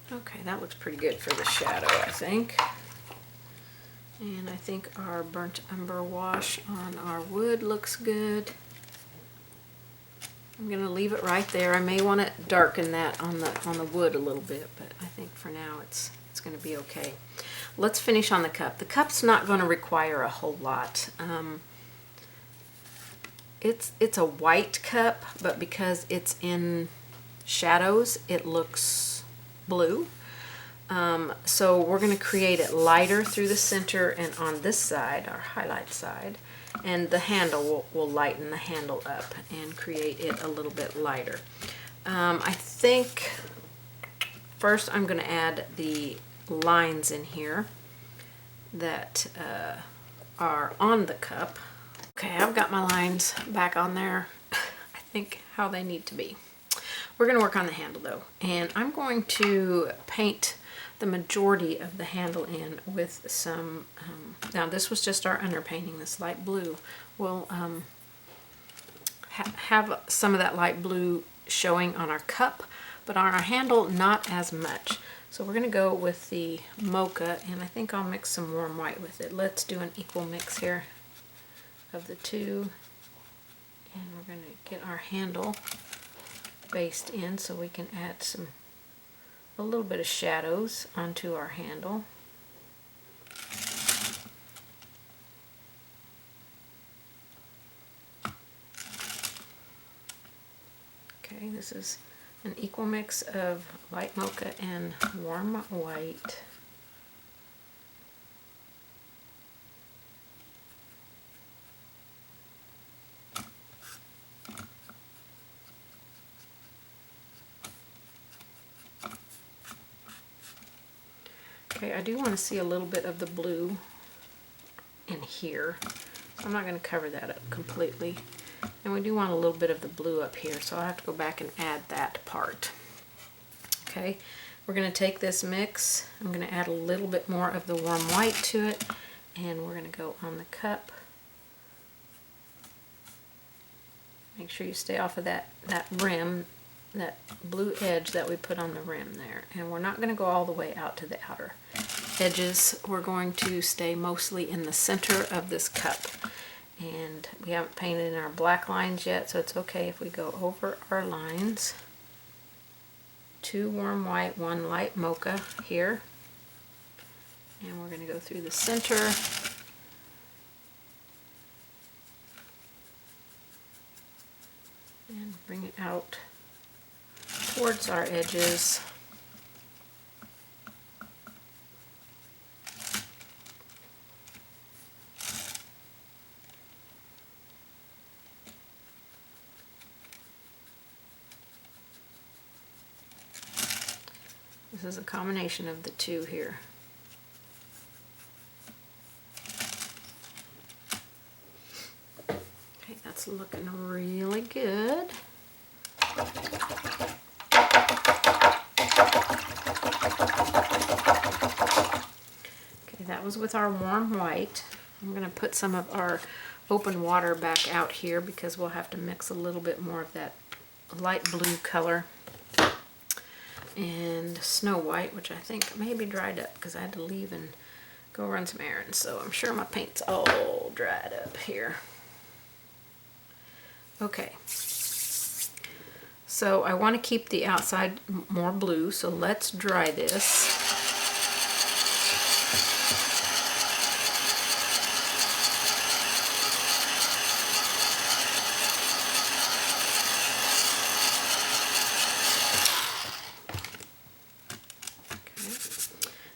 A: Okay, that looks pretty good for the shadow, I think. And I think our burnt umber wash on our wood looks good. I'm going to leave it right there. I may want to darken that on the wood a little bit, but I think for now it's going to be okay. Let's finish on the cup. The cup's not going to require a whole lot. It's a white cup, but because it's in shadows, it looks blue. So we're going to create it lighter through the center and on this side, our highlight side, and the handle will lighten the handle up and create it a little bit lighter. I think first I'm going to add the lines in here that are on the cup. Okay, I've got my lines back on there, I think how they need to be. We're going to work on the handle though, and I'm going to paint the majority of the handle in with some, now this was just our underpainting, this light blue. We'll have some of that light blue showing on our cup, but on our handle not as much. So we're going to go with the mocha, and I think I'll mix some warm white with it. Let's do an equal mix here of the two, and we're going to get our handle based in so we can add a little bit of shadows onto our handle. Okay, this is an equal mix of light mocha and warm white. Okay, I do want to see a little bit of the blue in here, so I'm not going to cover that up completely. And we do want a little bit of the blue up here, so I'll have to go back and add that part. Okay, we're going to take this mix. I'm going to add a little bit more of the warm white to it, and we're going to go on the cup. Make sure you stay off of that rim, that blue edge that we put on the rim there. And we're not going to go all the way out to the outer edges. We're going to stay mostly in the center of this cup. And we haven't painted in our black lines yet, so it's okay if we go over our lines. 2 warm white, 1 light mocha here. And we're going to go through the center. And bring it out towards our edges. This is a combination of the two here. Okay, that's looking really good. Okay, that was with our warm white. I'm going to put some of our open water back out here because we'll have to mix a little bit more of that light blue color. And Snow White, which I think maybe dried up because I had to leave and go run some errands, so I'm sure my paint's all dried up here. Okay, so I want to keep the outside more blue, so let's dry this.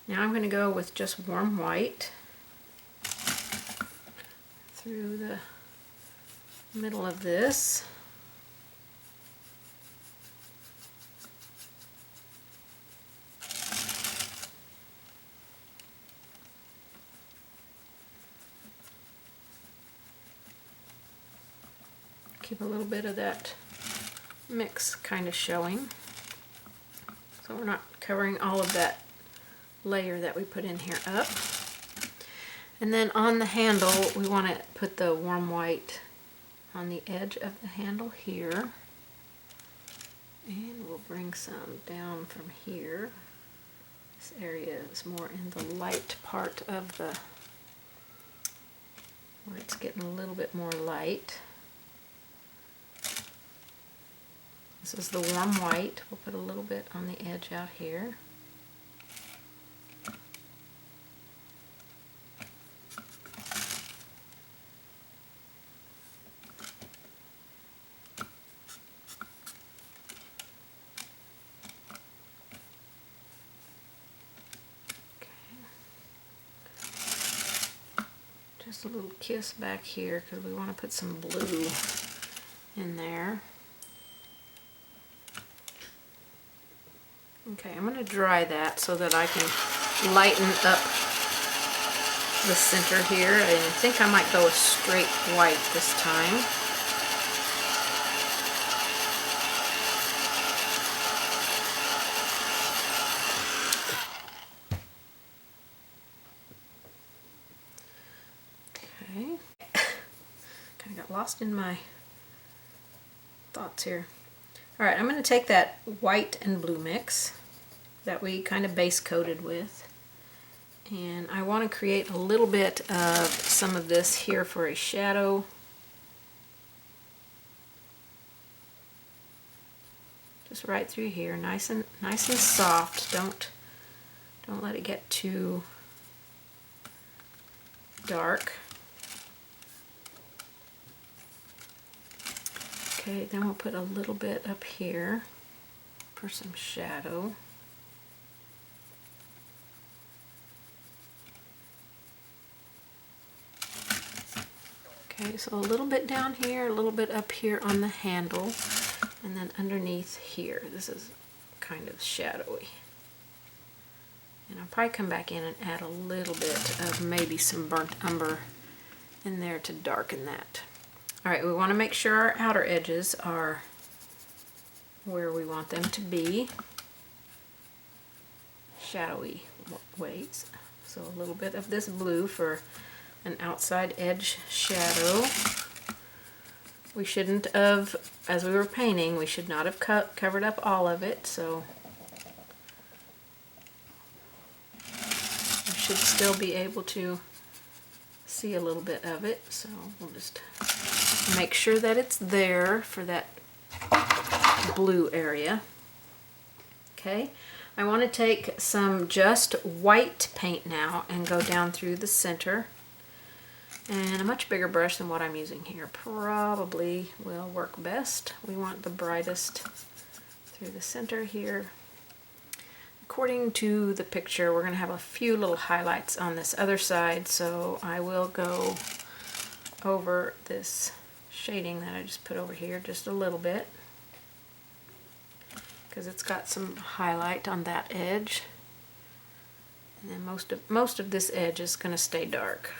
A: Now I'm going to go with just warm white through the middle of this. Keep a little bit of that mix kind of showing, so we're not covering all of that layer that we put in here up. And then on the handle we want to put the warm white on the edge of the handle here, and we'll bring some down from here. This area is more in the light part of the, where it's getting a little bit more light. This is the warm white. We'll put a little bit on the edge out here. Just a little kiss back here because we want to put some blue in there. Okay, I'm going to dry that so that I can lighten up the center here. And I think I might go with straight white this time. Okay, kind of got lost in my thoughts here. Alright, I'm going to take that white and blue mix that we kind of base coated with, and I want to create a little bit of some of this here for a shadow. Just right through here, nice and soft. Don't let it get too dark. Okay, then we'll put a little bit up here for some shadow. Okay, so a little bit down here, a little bit up here on the handle, and then underneath here. This is kind of shadowy. And I'll probably come back in and add a little bit of maybe some burnt umber in there to darken that. All right, we want to make sure our outer edges are where we want them to be. Shadowy ways. So a little bit of this blue for an outside edge shadow. We shouldn't have, as we were painting, we should not have covered up all of it, so we should still be able to see a little bit of it. So we'll just make sure that it's there for that blue area. Okay, I want to take some just white paint now and go down through the center. And a much bigger brush than what I'm using here probably will work best. We want the brightest through the center here. According to the picture, we're going to have a few little highlights on this other side, so I will go over this shading that I just put over here just a little bit, because it's got some highlight on that edge. And then most of this edge is going to stay dark.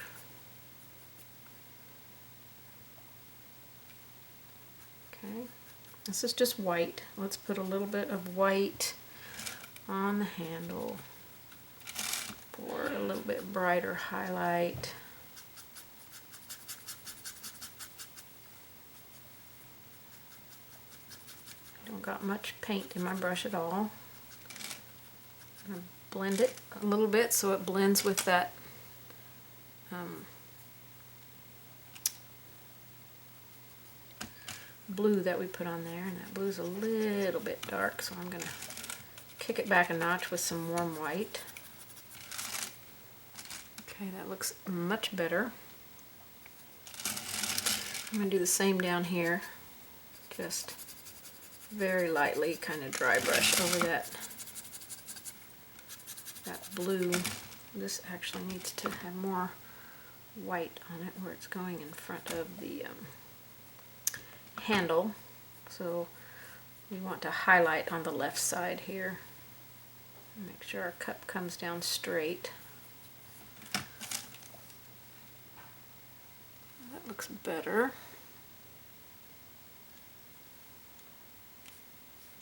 A: Okay, this is just white. Let's put a little bit of white on the handle for a little bit brighter highlight. I don't got much paint in my brush at all. I'm going to blend it a little bit so it blends with that blue that we put on there, and that blue's a little bit dark, so I'm going to kick it back a notch with some warm white. Okay, that looks much better. I'm going to do the same down here, just very lightly kind of dry brush over that blue. This actually needs to have more white on it where it's going in front of the handle, so we want to highlight on the left side here. Make sure our cup comes down straight. That looks better.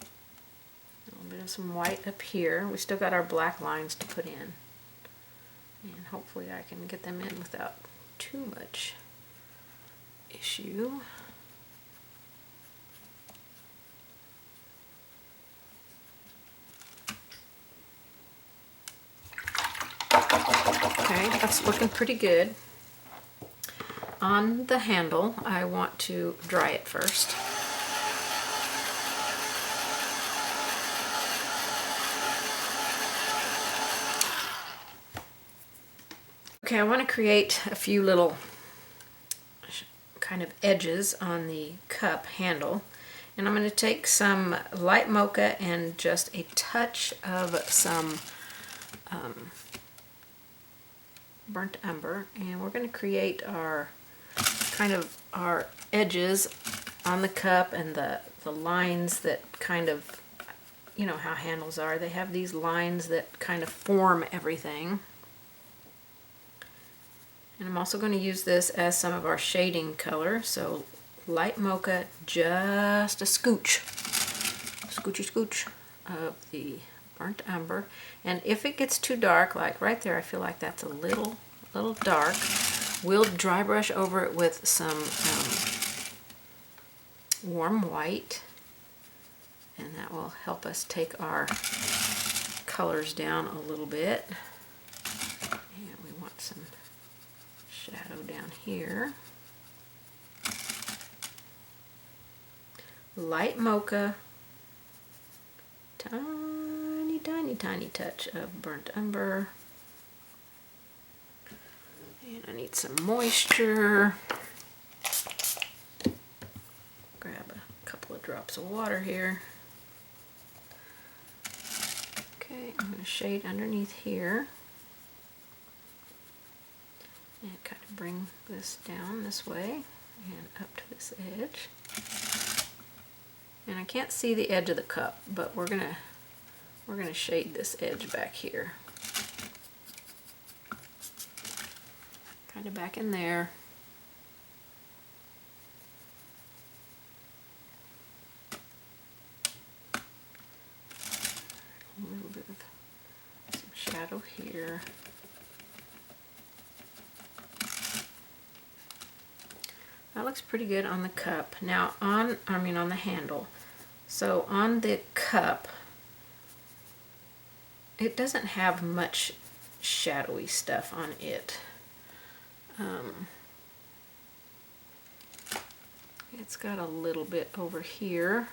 A: A little bit of some white up here. We still got our black lines to put in, and hopefully I can get them in without too much issue. Okay, that's looking pretty good. On the handle, I want to dry it first. Okay, I want to create a few little kind of edges on the cup handle. And I'm going to take some light mocha and just a touch of some burnt umber, and we're going to create our kind of our edges on the cup and the lines that kind of, you know how handles are, they have these lines that kind of form everything. And I'm also going to use this as some of our shading color, so light mocha, just a scooch of the burnt umber. And if it gets too dark, like right there, I feel like that's a little dark, we'll dry brush over it with some warm white, and that will help us take our colors down a little bit. And we want some shadow down here. Light mocha, tiny touch of burnt umber, and I need some moisture. Grab a couple of drops of water here. Okay, I'm going to shade underneath here and kind of bring this down this way and up to this edge. And I can't see the edge of the cup, but we're gonna shade this edge back here. Kind of back in there. little bit of some shadow here. That looks pretty good on the cup. Now on the handle. So on the cup, it doesn't have much shadowy stuff on it. It's got a little bit over here,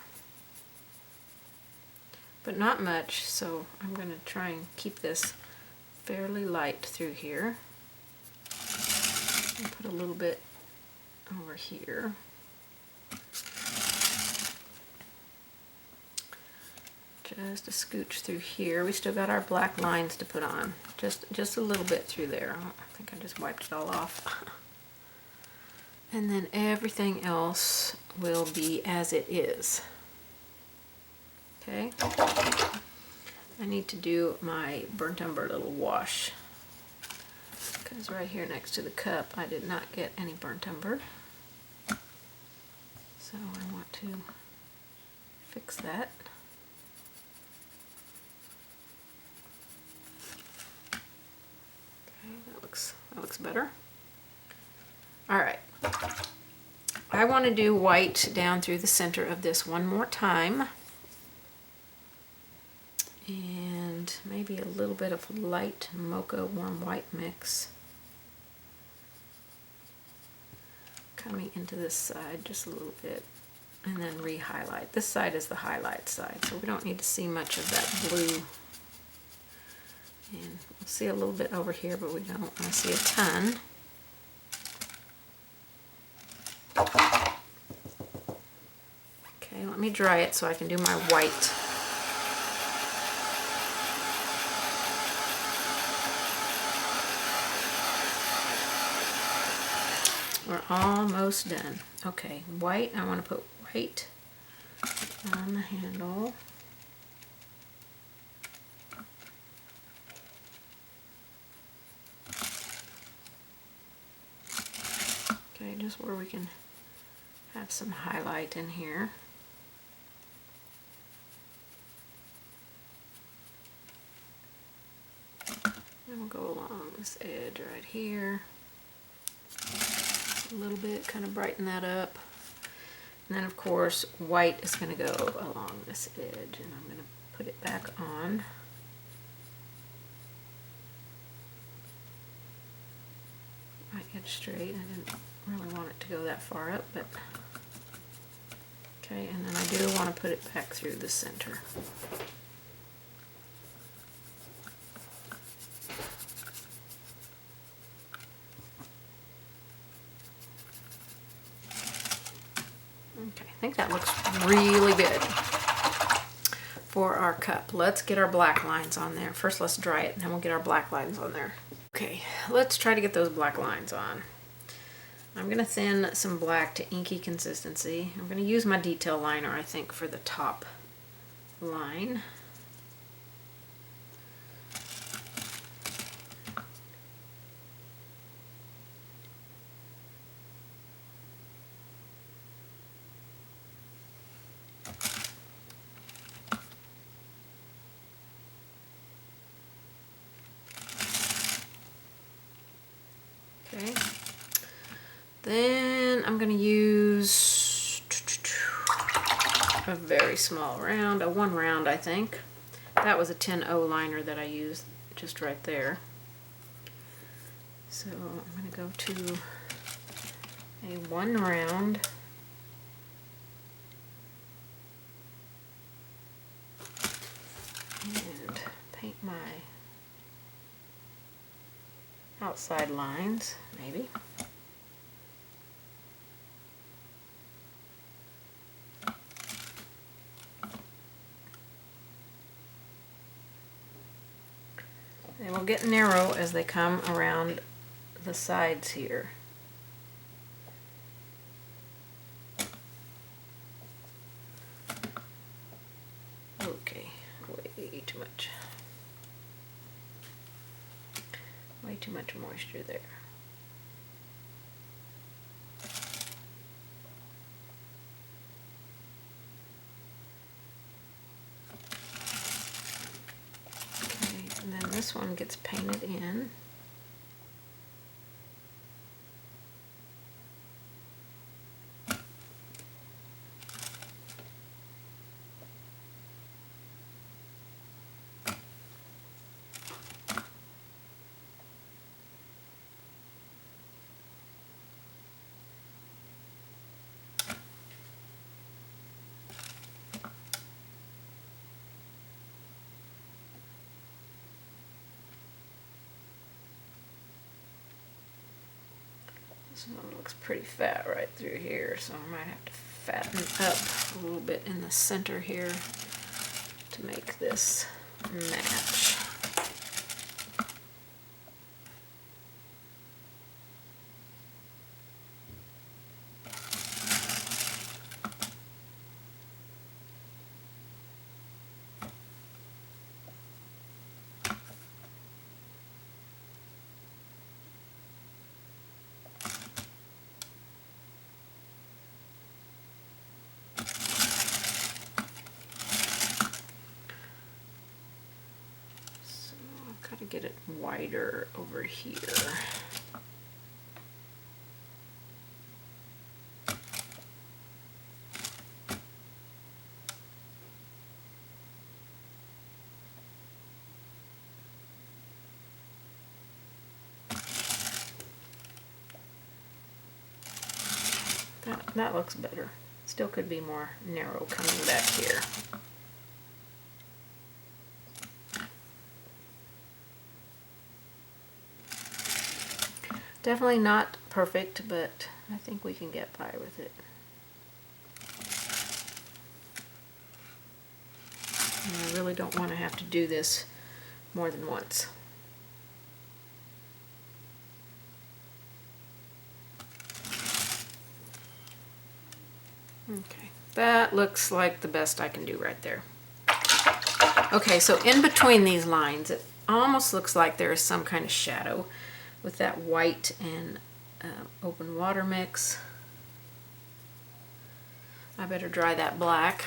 A: but not much, so I'm going to try and keep this fairly light through here. And put a little bit over here. Just a scooch through here. We still got our black lines to put on. Just a little bit through there. I think I just wiped it all off. And then everything else will be as it is. Okay? I need to do my burnt umber little wash, because right here next to the cup I did not get any burnt umber. So I want to fix that. Okay, that looks better. All right. I want to do white down through the center of this one more time. And maybe a little bit of light mocha warm white mix coming into this side just a little bit, and then re-highlight. This side is the highlight side, so we don't need to see much of that blue. And we'll see a little bit over here, but we don't want to see a ton. Okay, let me dry it so I can do my white. We're almost done. Okay, white, I want to put white on the handle. Okay, just where we can have some highlight in here. And we'll go along this edge right here. A little bit, kind of brighten that up. And then of course white is going to go along this edge, and I'm going to put it back on. My edge straight. I didn't really want it to go that far up, but okay, and then I do want to put it back through the center. Okay, I think that looks really good for our cup. Let's get our black lines on there. First, let's dry it, and then we'll get our black lines on there. Okay, let's try to get those black lines on. I'm going to thin some black to inky consistency. I'm going to use my detail liner, I think, for the top line. Okay. Then I'm going to use a very small round, a 1 round I think. That was a 10-0 liner that I used just right there. So I'm going to go to a 1 round. And paint my outside lines, maybe. They will get narrow as they come around the sides here. Okay, way too much. Way too much moisture there. this one gets painted in. This one looks pretty fat right through here, so I might have to fatten up a little bit in the center here to make this match. To get it wider over here. That looks better. Still could be more narrow coming back here. Definitely not perfect, but I think we can get by with it. And I really don't want to have to do this more than once. Okay, that looks like the best I can do right there. Okay, so in between these lines, it almost looks like there is some kind of shadow with that white and open water mix. I better dry that black.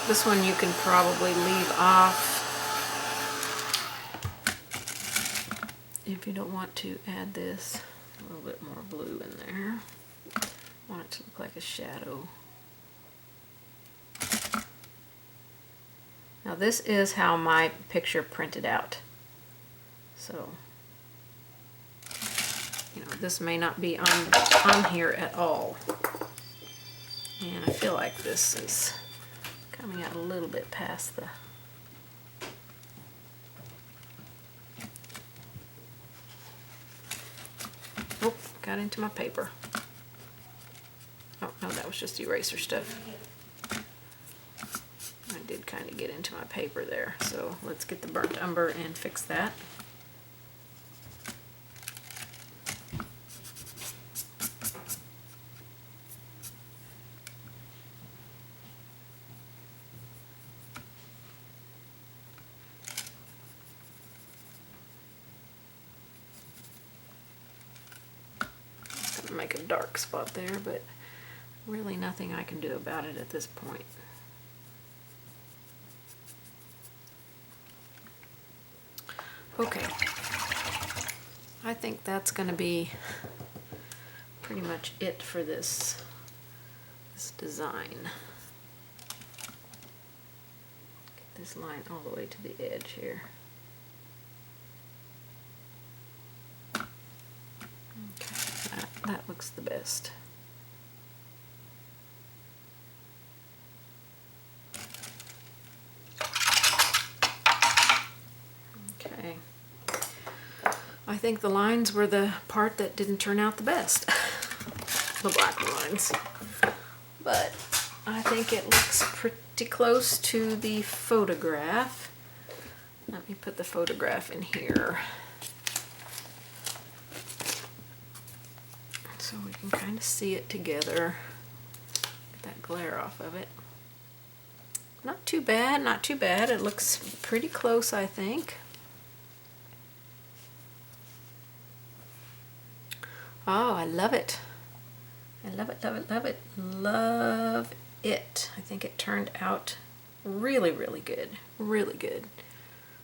A: This one you can probably leave off if you don't want to add this. A little bit more blue in there. I want it to look like a shadow. Now this is how my picture printed out. So, you know, this may not be on here at all. And I feel like this is coming out a little bit past the... Oh, got into my paper. Oh, no, that was just eraser stuff. I did kind of get into my paper there, so let's get the burnt umber and fix that. Gonna make a dark spot there, but really nothing I can do about it at this point. Okay, I think that's going to be pretty much it for this design. Get this line all the way to the edge here. Okay, that looks the best. Okay. I think the lines were the part that didn't turn out the best. The black lines. But I think it looks pretty close to the photograph. Let me put the photograph in here, so we can kind of see it together. Get that glare off of it. Not too bad, not too bad. It looks pretty close, I think. Oh, I love it. I love it, love it, love it. Love it. I think it turned out really, really good. Really good.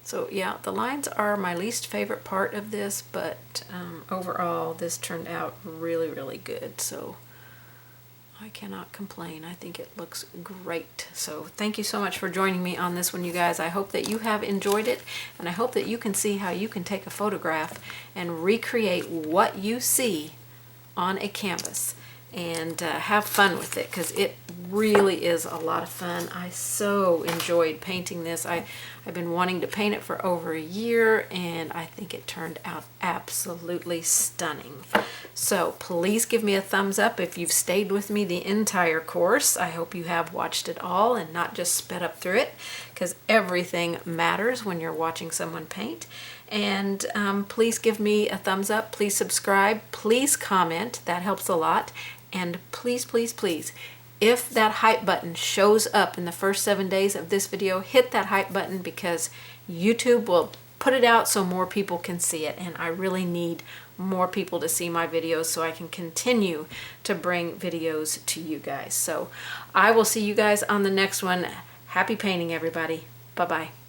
A: So yeah, the lines are my least favorite part of this, but overall this turned out really, really good. So I cannot complain. I think it looks great. So thank you so much for joining me on this one, you guys. I hope that you have enjoyed it, and I hope that you can see how you can take a photograph and recreate what you see on a canvas and have fun with it, because it really is a lot of fun. I so enjoyed painting this. I've been wanting to paint it for over a year, and I think it turned out absolutely stunning. So please give me a thumbs up if you've stayed with me the entire course. I hope you have watched it all and not just sped up through it, because everything matters when you're watching someone paint. And please give me a thumbs up, please subscribe, please comment, that helps a lot. And please, please, please, if that hype button shows up in the first 7 days of this video, hit that hype button, because YouTube will put it out so more people can see it. And I really need more people to see my videos so I can continue to bring videos to you guys. So I will see you guys on the next one. Happy painting, everybody. Bye-bye.